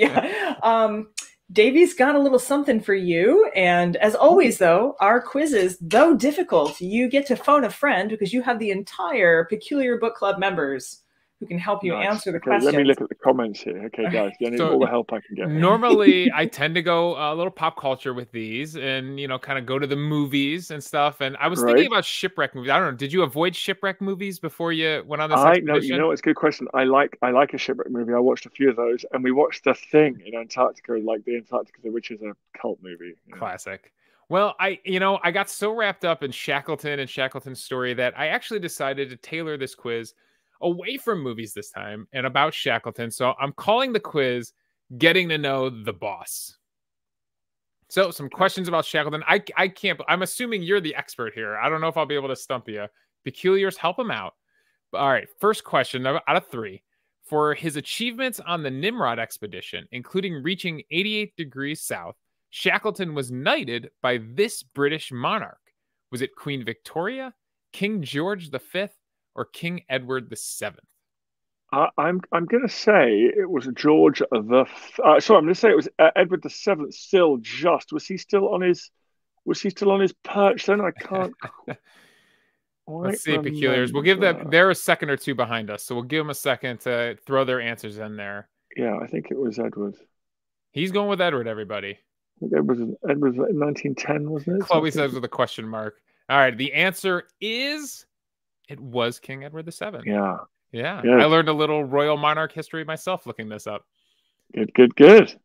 Davey's got a little something for you. And as always, though, our quizzes, though difficult, you get to phone a friend because you have the entire Peculiar Book Club members who can help you answer the questions. Let me look at the comments here. Okay, guys, I need all the help I can get. Normally, I tend to go a little pop culture with these and, kind of go to the movies and stuff. And I was thinking about shipwreck movies. I don't know. Did you avoid shipwreck movies before you went on this expedition? No, it's a good question. I like a shipwreck movie. I watched a few of those, and we watched The Thing in Antarctica, like the Antarctica, which is a cult movie. Classic. Well, I got so wrapped up in Shackleton and Shackleton's story that I actually decided to tailor this quiz away from movies this time and about Shackleton. So I'm calling the quiz Getting to Know the Boss. So some questions about Shackleton. I'm assuming you're the expert here. I don't know if I'll be able to stump you. Peculiars, help him out. All right, first question out of 3. For his achievements on the Nimrod expedition, including reaching 88 degrees south, Shackleton was knighted by this British monarch. Was it Queen Victoria, King George V, or King Edward VII? I'm going to say it was George the. I'm going to say it was Edward VII. Still, was he still on his perch? Then I can't. Let's see, Peculiars. We'll give them. They're a second or two behind us, so we'll give them a second to throw their answers in there. Yeah, I think it was Edward. He's going with Edward. Everybody. I think Edward was in 1910, wasn't it? Chloe says with a question mark. All right, the answer is. It was King Edward VII. Yeah. Good. I learned a little royal monarch history myself looking this up. Good.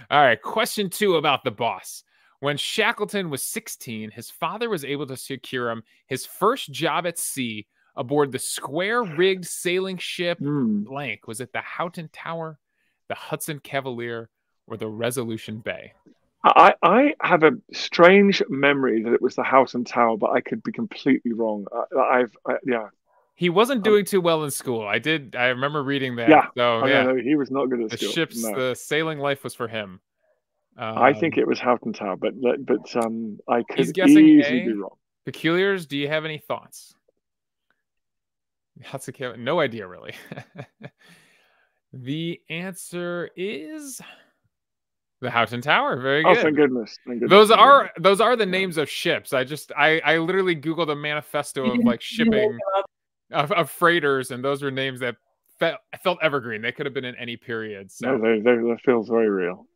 All right. Question 2 about the boss. When Shackleton was 16, his father was able to secure him his first job at sea aboard the square-rigged sailing ship blank. Was it the Houghton Tower, the Hudson Cavalier, or the Resolution Bay? I have a strange memory that it was the Houghton Tower, but I could be completely wrong. He wasn't doing too well in school. I remember reading that. Yeah. So, no, he was not good at school. The sailing life was for him. I think it was Houghton Tower, but I could easily be wrong. Peculiars, do you have any thoughts? No idea, really. The answer is the Houghton Tower. Very good. Oh, thank goodness. Those are the names of ships. I literally Googled a manifesto of like shipping of freighters, and those were names that felt evergreen. They could have been in any period. So that feels very real.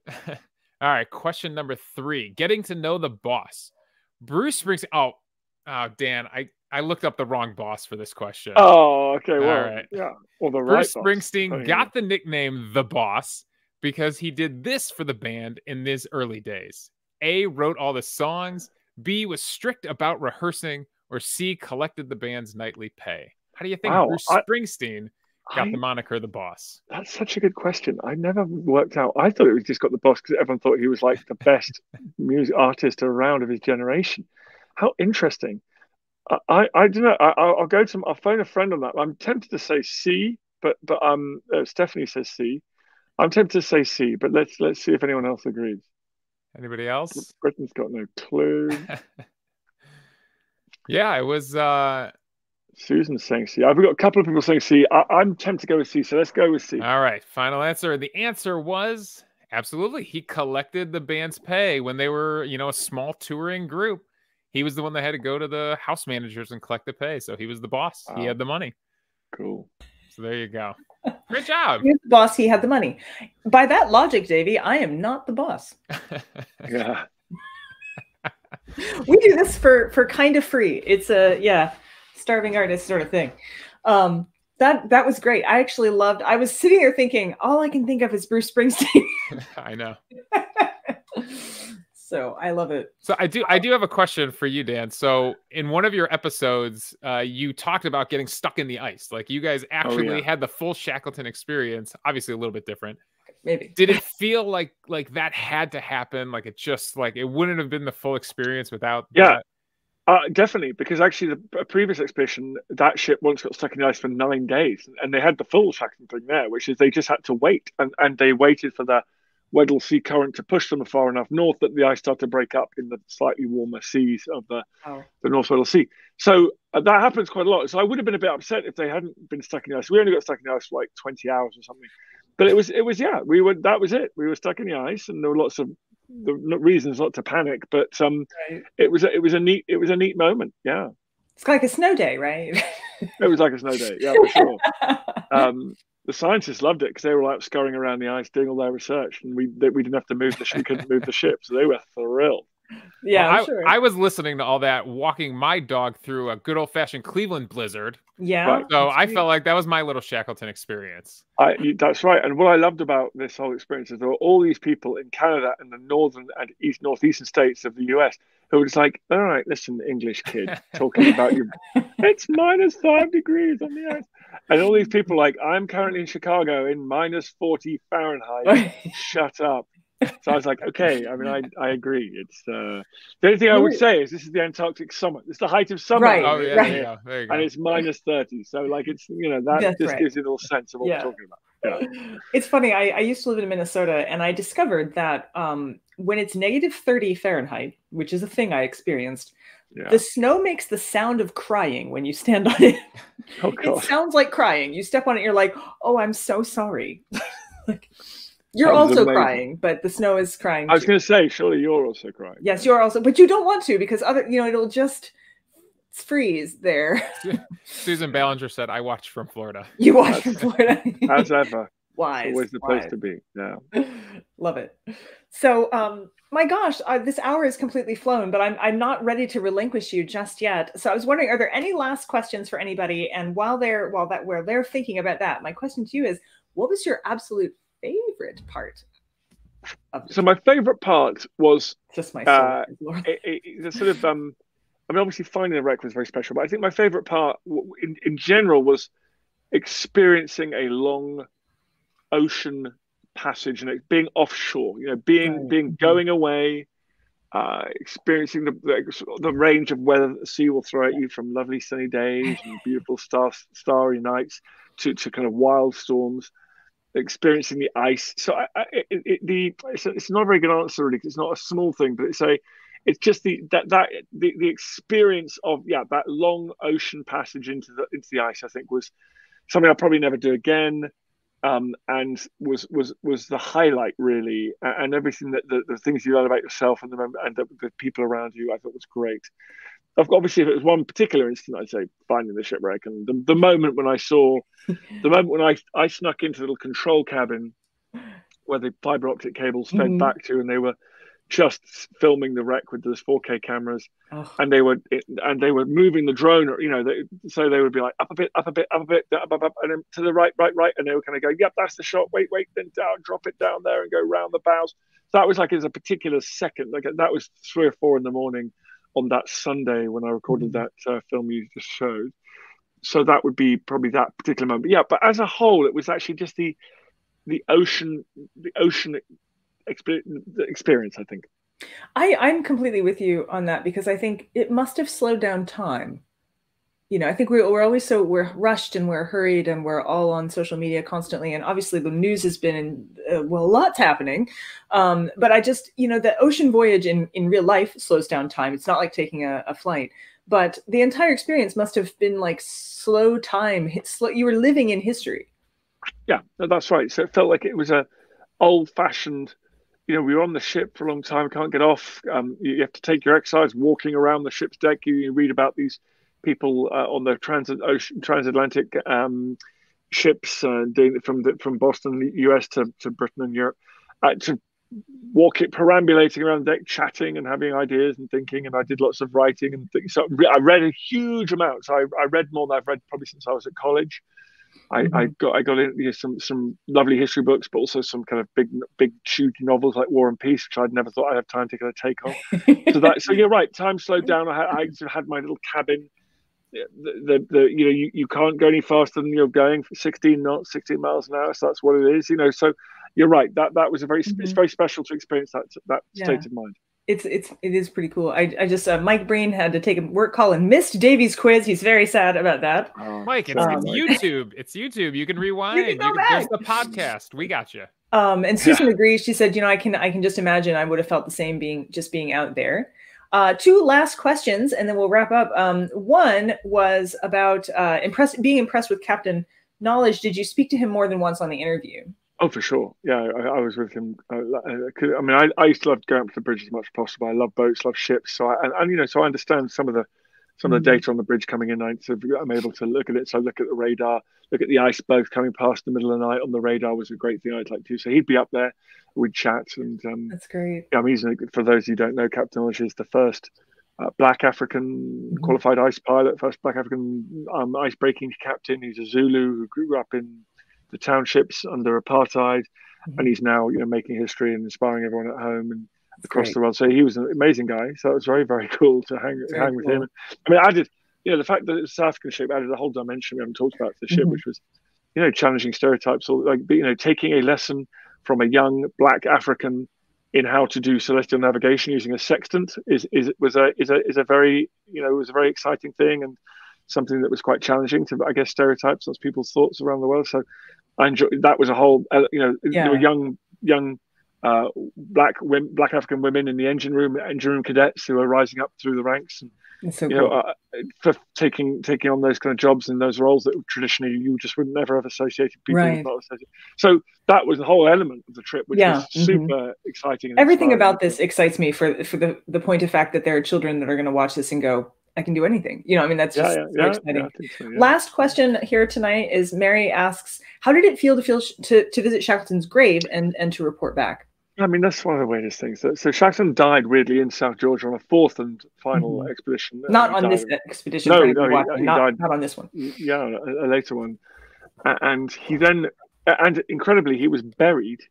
All right, question number 3. Getting to know the boss. Bruce Springsteen. Oh, Dan, I looked up the wrong boss for this question. Oh, okay. Well, all right. Yeah. Well, Bruce Springsteen got the nickname The Boss because he did this for the band in his early days. A, wrote all the songs. B, was strict about rehearsing. Or C, collected the band's nightly pay. How do you think Bruce Springsteen got the moniker the boss? That's such a good question. I never worked out. I thought it was just got the boss because everyone thought he was like the best music artist around of his generation. How interesting. I don't know. I'll phone a friend on that. I'm tempted to say C, but Stephanie says C. I'm tempted to say C, but let's see if anyone else agrees. Anybody else? Britain's got no clue. Yeah, it was. Susan's saying C. I've got a couple of people saying C. I'm tempted to go with C, so let's go with C. All right, final answer. The answer was absolutely. He collected the band's pay when they were, a small touring group. He was the one that had to go to the house managers and collect the pay. So he was the boss. He had the money. Cool. So there you go. Great job. He was the boss. He had the money. By that logic, Davey, I am not the boss. Yeah. We do this for kind of free. It's starving artist sort of thing. That was great. I actually loved. I was sitting there thinking, all I can think of is Bruce Springsteen. I know. So I love it. So I do have a question for you, Dan. So in one of your episodes, you talked about getting stuck in the ice. Like you guys actually had the full Shackleton experience. Obviously a little bit different. Maybe. Did it feel like that had to happen? Like it just it wouldn't have been the full experience without that? Definitely, because actually the previous expedition, that ship once got stuck in the ice for 9 days, and they had the full Shackleton thing there, which is they just had to wait, and they waited for the Weddell Sea current to push them far enough north that the ice started to break up in the slightly warmer seas of the North Weddell Sea. So that happens quite a lot. So I would have been a bit upset if they hadn't been stuck in the ice. We only got stuck in the ice for like 20 hours or something. But that was it. We were stuck in the ice, and there were lots of reasons not to panic. But it was a neat moment. Yeah, it's like a snow day, right? It was like a snow day. Yeah, for sure. The scientists loved it because they were scurrying around the ice doing all their research, and we didn't have to move we couldn't move the ship, so they were thrilled. Yeah, well, I was listening to all that, walking my dog through a good old-fashioned Cleveland blizzard. Yeah. Right. So I felt like that was my little Shackleton experience. That's right. And what I loved about this whole experience is there were all these people in Canada and the northern and northeastern states of the US who were just like, all right, listen, English kid, talking about it's -5 degrees on the ice. And all these people I'm currently in Chicago in -40 Fahrenheit. Shut up. So I was like, okay. I mean, I agree. It's the only thing I would say is this is the Antarctic summer. It's the height of summer. Right. Oh yeah, right. There you go. And it's -30. So it's that just gives you a little sense of what we're talking about. Yeah. It's funny. I used to live in Minnesota, and I discovered that when it's -30 Fahrenheit, which is a thing I experienced, the snow makes the sound of crying when you stand on it. Oh, God. It sounds like crying. You step on it, you're like, oh, I'm so sorry. You're also amazing. Crying, but the snow is crying. I was going to say, surely you're also crying. Yes, you're also, but you don't want to because it'll just freeze there. Susan Ballinger said, "I watched from Florida." You watch from Florida, as ever. Wise, always the place to be. Yeah, love it. So, my gosh, this hour is completely flown, but I'm not ready to relinquish you just yet. So I was wondering, are there any last questions for anybody? And while they're thinking about that, my question to you is, what was your absolute favorite part? So my favorite part was just my the sort of I mean, obviously finding the wreck was very special, but I think my favorite part in general was experiencing a long ocean passage and being offshore, being going away, experiencing the range of weather that the sea will throw at you, from lovely sunny days and beautiful starry nights to kind of wild storms, experiencing the ice. So it's not a very good answer really, 'cause it's not a small thing, but it's just the experience of that long ocean passage into the ice, I think, was something I'll probably never do again. And was the highlight really, and everything that the things you learn about yourself and the people around you, I thought was great. Obviously, if it was one particular incident, I'd say finding the shipwreck and the moment when I snuck into the little control cabin where the fiber optic cables fed back to, and they were just filming the wreck with those 4K cameras, and they were moving the drone, so they would be like up a bit, up, and then to the right, and they were kind of go, yep, that's the shot. Wait, then down, drop it down there, and go round the bows. So that was as a particular second, that was 3 or 4 in the morning on that Sunday when I recorded that film you just showed. so that would be probably that particular moment. But yeah, but as a whole, it was actually just the ocean experience, I think. I'm completely with you on that, because I think it must have slowed down time. You know, I think we're always we're rushed and we're hurried and we're all on social media constantly. And obviously the news has been, well, lots happening. But I just, you know, the ocean voyage in real life slows down time. It's not like taking a flight, but the entire experience must have been like slow time. You were living in history. Yeah, that's right. So it felt like it was a old fashioned, you know, we were on the ship for a long time, can't get off. You have to take your exercise walking around the ship's deck. You read about these people on the transatlantic ships from Boston, US to Britain and Europe, to perambulating around the deck, chatting and having ideas and thinking. And I did lots of writing and things. So I read a huge amount. So I read more than I've read probably since I was at college. I got into some lovely history books, but also some kind of big shooty novels like War and Peace, which I'd never thought I'd have time to kind of take on. So you're right, time slowed down. I had my little cabin. You can't go any faster than you're going, 16 knots, 16 miles an hour. So that's what it is, you know. So you're right. That was it's very special to experience that state of mind. It is pretty cool. I just Mike Breen had to take a work call and missed Davy's quiz. He's very sad about that. Mike, it's YouTube. It's YouTube. You can rewind. You can go back. There's the podcast. We got you. And Susan agrees. She said, you know, I can just imagine I would have felt the same being out there. Two last questions, and then we'll wrap up. One was about being impressed with Captain Knowledge. Did you speak to him more than once on the interview? Oh, for sure. Yeah, I was with him. I mean, I used to love going up to the bridge as much as possible. I love boats, love ships. So so I understand some of the data on the bridge coming in. So I'm able to look at it. So I look at the radar, look at the ice both coming past in the middle of the night on the radar was a great thing I'd like to. So he'd be up there, we'd chat, and that's great. Yeah, I mean, for those who don't know, Captain Knowledge is the first Black African qualified ice pilot, first Black African ice breaking captain. He's a Zulu who grew up in the townships under apartheid, and he's now, you know, making history and inspiring everyone at home and across the world. So he was an amazing guy. So it was very, very cool to hang with him. I mean, added, you know, the fact that it's a South African ship added a whole dimension we haven't talked about to the ship, which was, you know, challenging stereotypes, or like, you know, taking a lesson from a young Black African in how to do celestial navigation using a sextant was a very, you know, it was a very exciting thing, and something that was quite challenging to, I guess, stereotypes of people's thoughts around the world. So I enjoyed that. Was a whole, you know, there were young Black African women in the engine room cadets who are rising up through the ranks, and so cool. For taking on those kind of jobs and those roles that traditionally you just would never have associated people with. Not associated. So that was the whole element of the trip, which was super exciting. And everything about this excites me for the point of fact that there are children that are going to watch this and go, I can do anything. You know, I mean, that's just very exciting. So, last question here tonight is Mary asks, how did it feel to visit Shackleton's grave and to report back? I mean, that's one of the weirdest things. So Shackleton died weirdly in South Georgia on a fourth and final expedition. Not on this expedition. No, he died. Not on this one. Yeah, a later one. And he then, and incredibly, he was buried,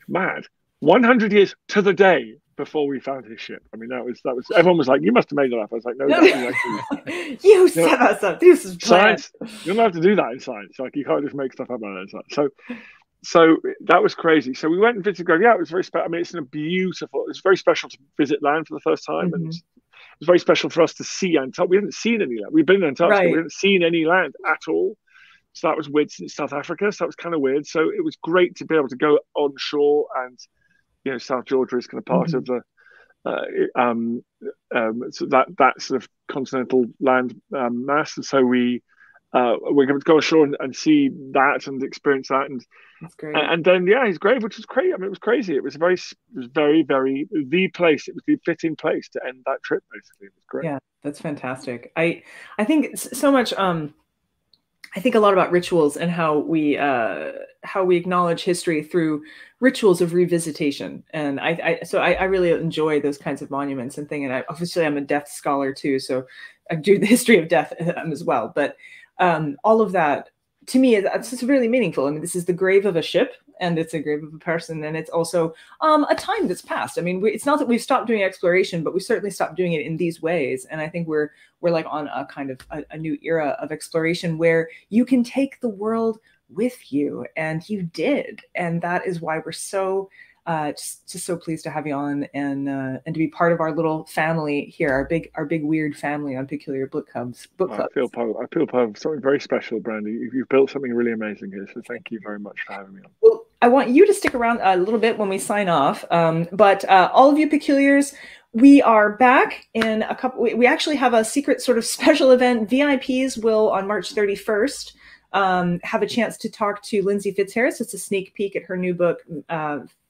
mad, 100 years to the day before we found his ship. I mean, that was everyone was like, you must have made that up. I was like, no, actually, you set us up. This is science. You don't have to do that in science. Like, you can't just make stuff up like that. So that was crazy. So we went and visited grave. Yeah, it was very special. I mean, it's very special to visit land for the first time, and it was very special for us to see Antarctica. We hadn't seen any land. We've been in Antarctica, we hadn't seen any land at all. So that was weird since South Africa. So that was kind of weird. So it was great to be able to go on shore, and you know, South Georgia is kind of part of the so that sort of continental land mass, and so we're going to go ashore and see that and experience that, and that's great. And then his grave, which was crazy. I mean, it was crazy. It was very, very the place. It was the fitting place to end that trip. Basically, it was great. Yeah, that's fantastic. I think so much. I think a lot about rituals and how we acknowledge history through rituals of revisitation. And I really enjoy those kinds of monuments and thing. And obviously I'm a death scholar too, so I do the history of death as well. But all of that to me, it's just really meaningful. I mean, this is the grave of a ship, and it's a grave of a person, and it's also a time that's passed. I mean, it's not that we've stopped doing exploration, but we certainly stopped doing it in these ways. And I think we're like on a kind of a new era of exploration where you can take the world with you, and you did, and that is why we're so just so pleased to have you on, and to be part of our little family here, our big weird family on Peculiar Book Clubs. I feel part of something very special, Brandy. You've built something really amazing here, so thank you very much for having me on. Well, I want you to stick around a little bit when we sign off, but all of you Peculiars, we are back in a couple. We actually have a secret sort of special event. VIPs will on March 31st have a chance to talk to Lindsay Fitzharris. It's a sneak peek at her new book,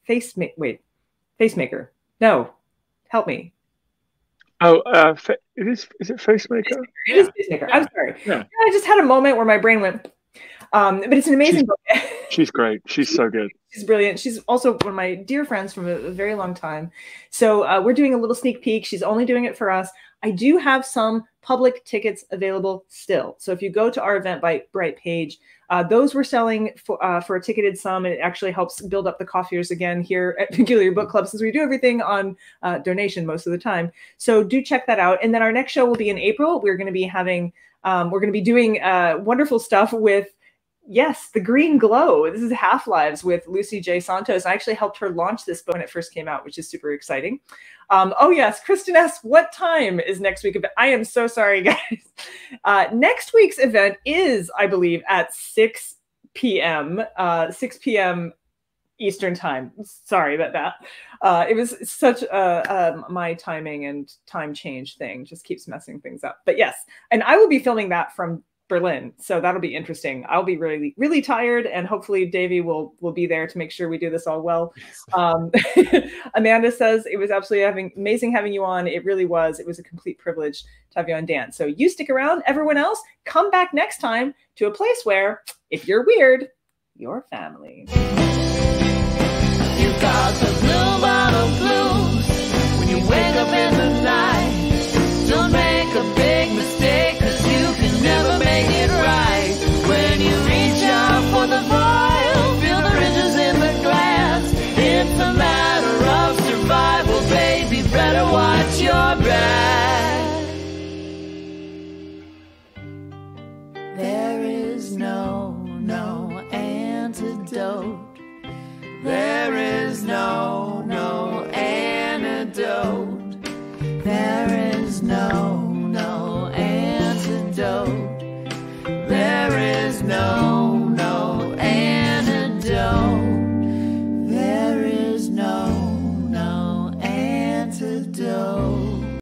Facemaker. No, help me. Oh, is it Facemaker? It is Facemaker. I'm sorry. Yeah. I just had a moment where my brain went. But it's an amazing book. She's great. She's so good. She's brilliant. She's also one of my dear friends from a very long time. So we're doing a little sneak peek. She's only doing it for us. I do have some public tickets available still. So if you go to our Eventbrite page, those we're selling for a ticketed sum, and it actually helps build up the coffeers again here at Peculiar Book Club, since we do everything on donation most of the time. So do check that out. And then our next show will be in April. We're going to be having, we're going to be doing wonderful stuff with, yes, The Green Glow. This is Half-Lives with Lucy J. Santos. I actually helped her launch this book when it first came out, which is super exciting. Oh, yes, Kristen S., what time is next week? I am so sorry, guys. Next week's event is, I believe, at 6 p.m. 6 p.m. Eastern time. Sorry about that. It was such my timing and time change thing just keeps messing things up. But yes, and I will be filming that from Berlin, so that'll be interesting. I'll be really, really tired, and hopefully Davey will be there to make sure we do this all well. Amanda says it was absolutely amazing having you on. It really was. It was a complete privilege to have you on, Dan. So you stick around. Everyone else, come back next time to a place where, if you're weird, you're family. You got the blue bottle blues when you wake up in the night.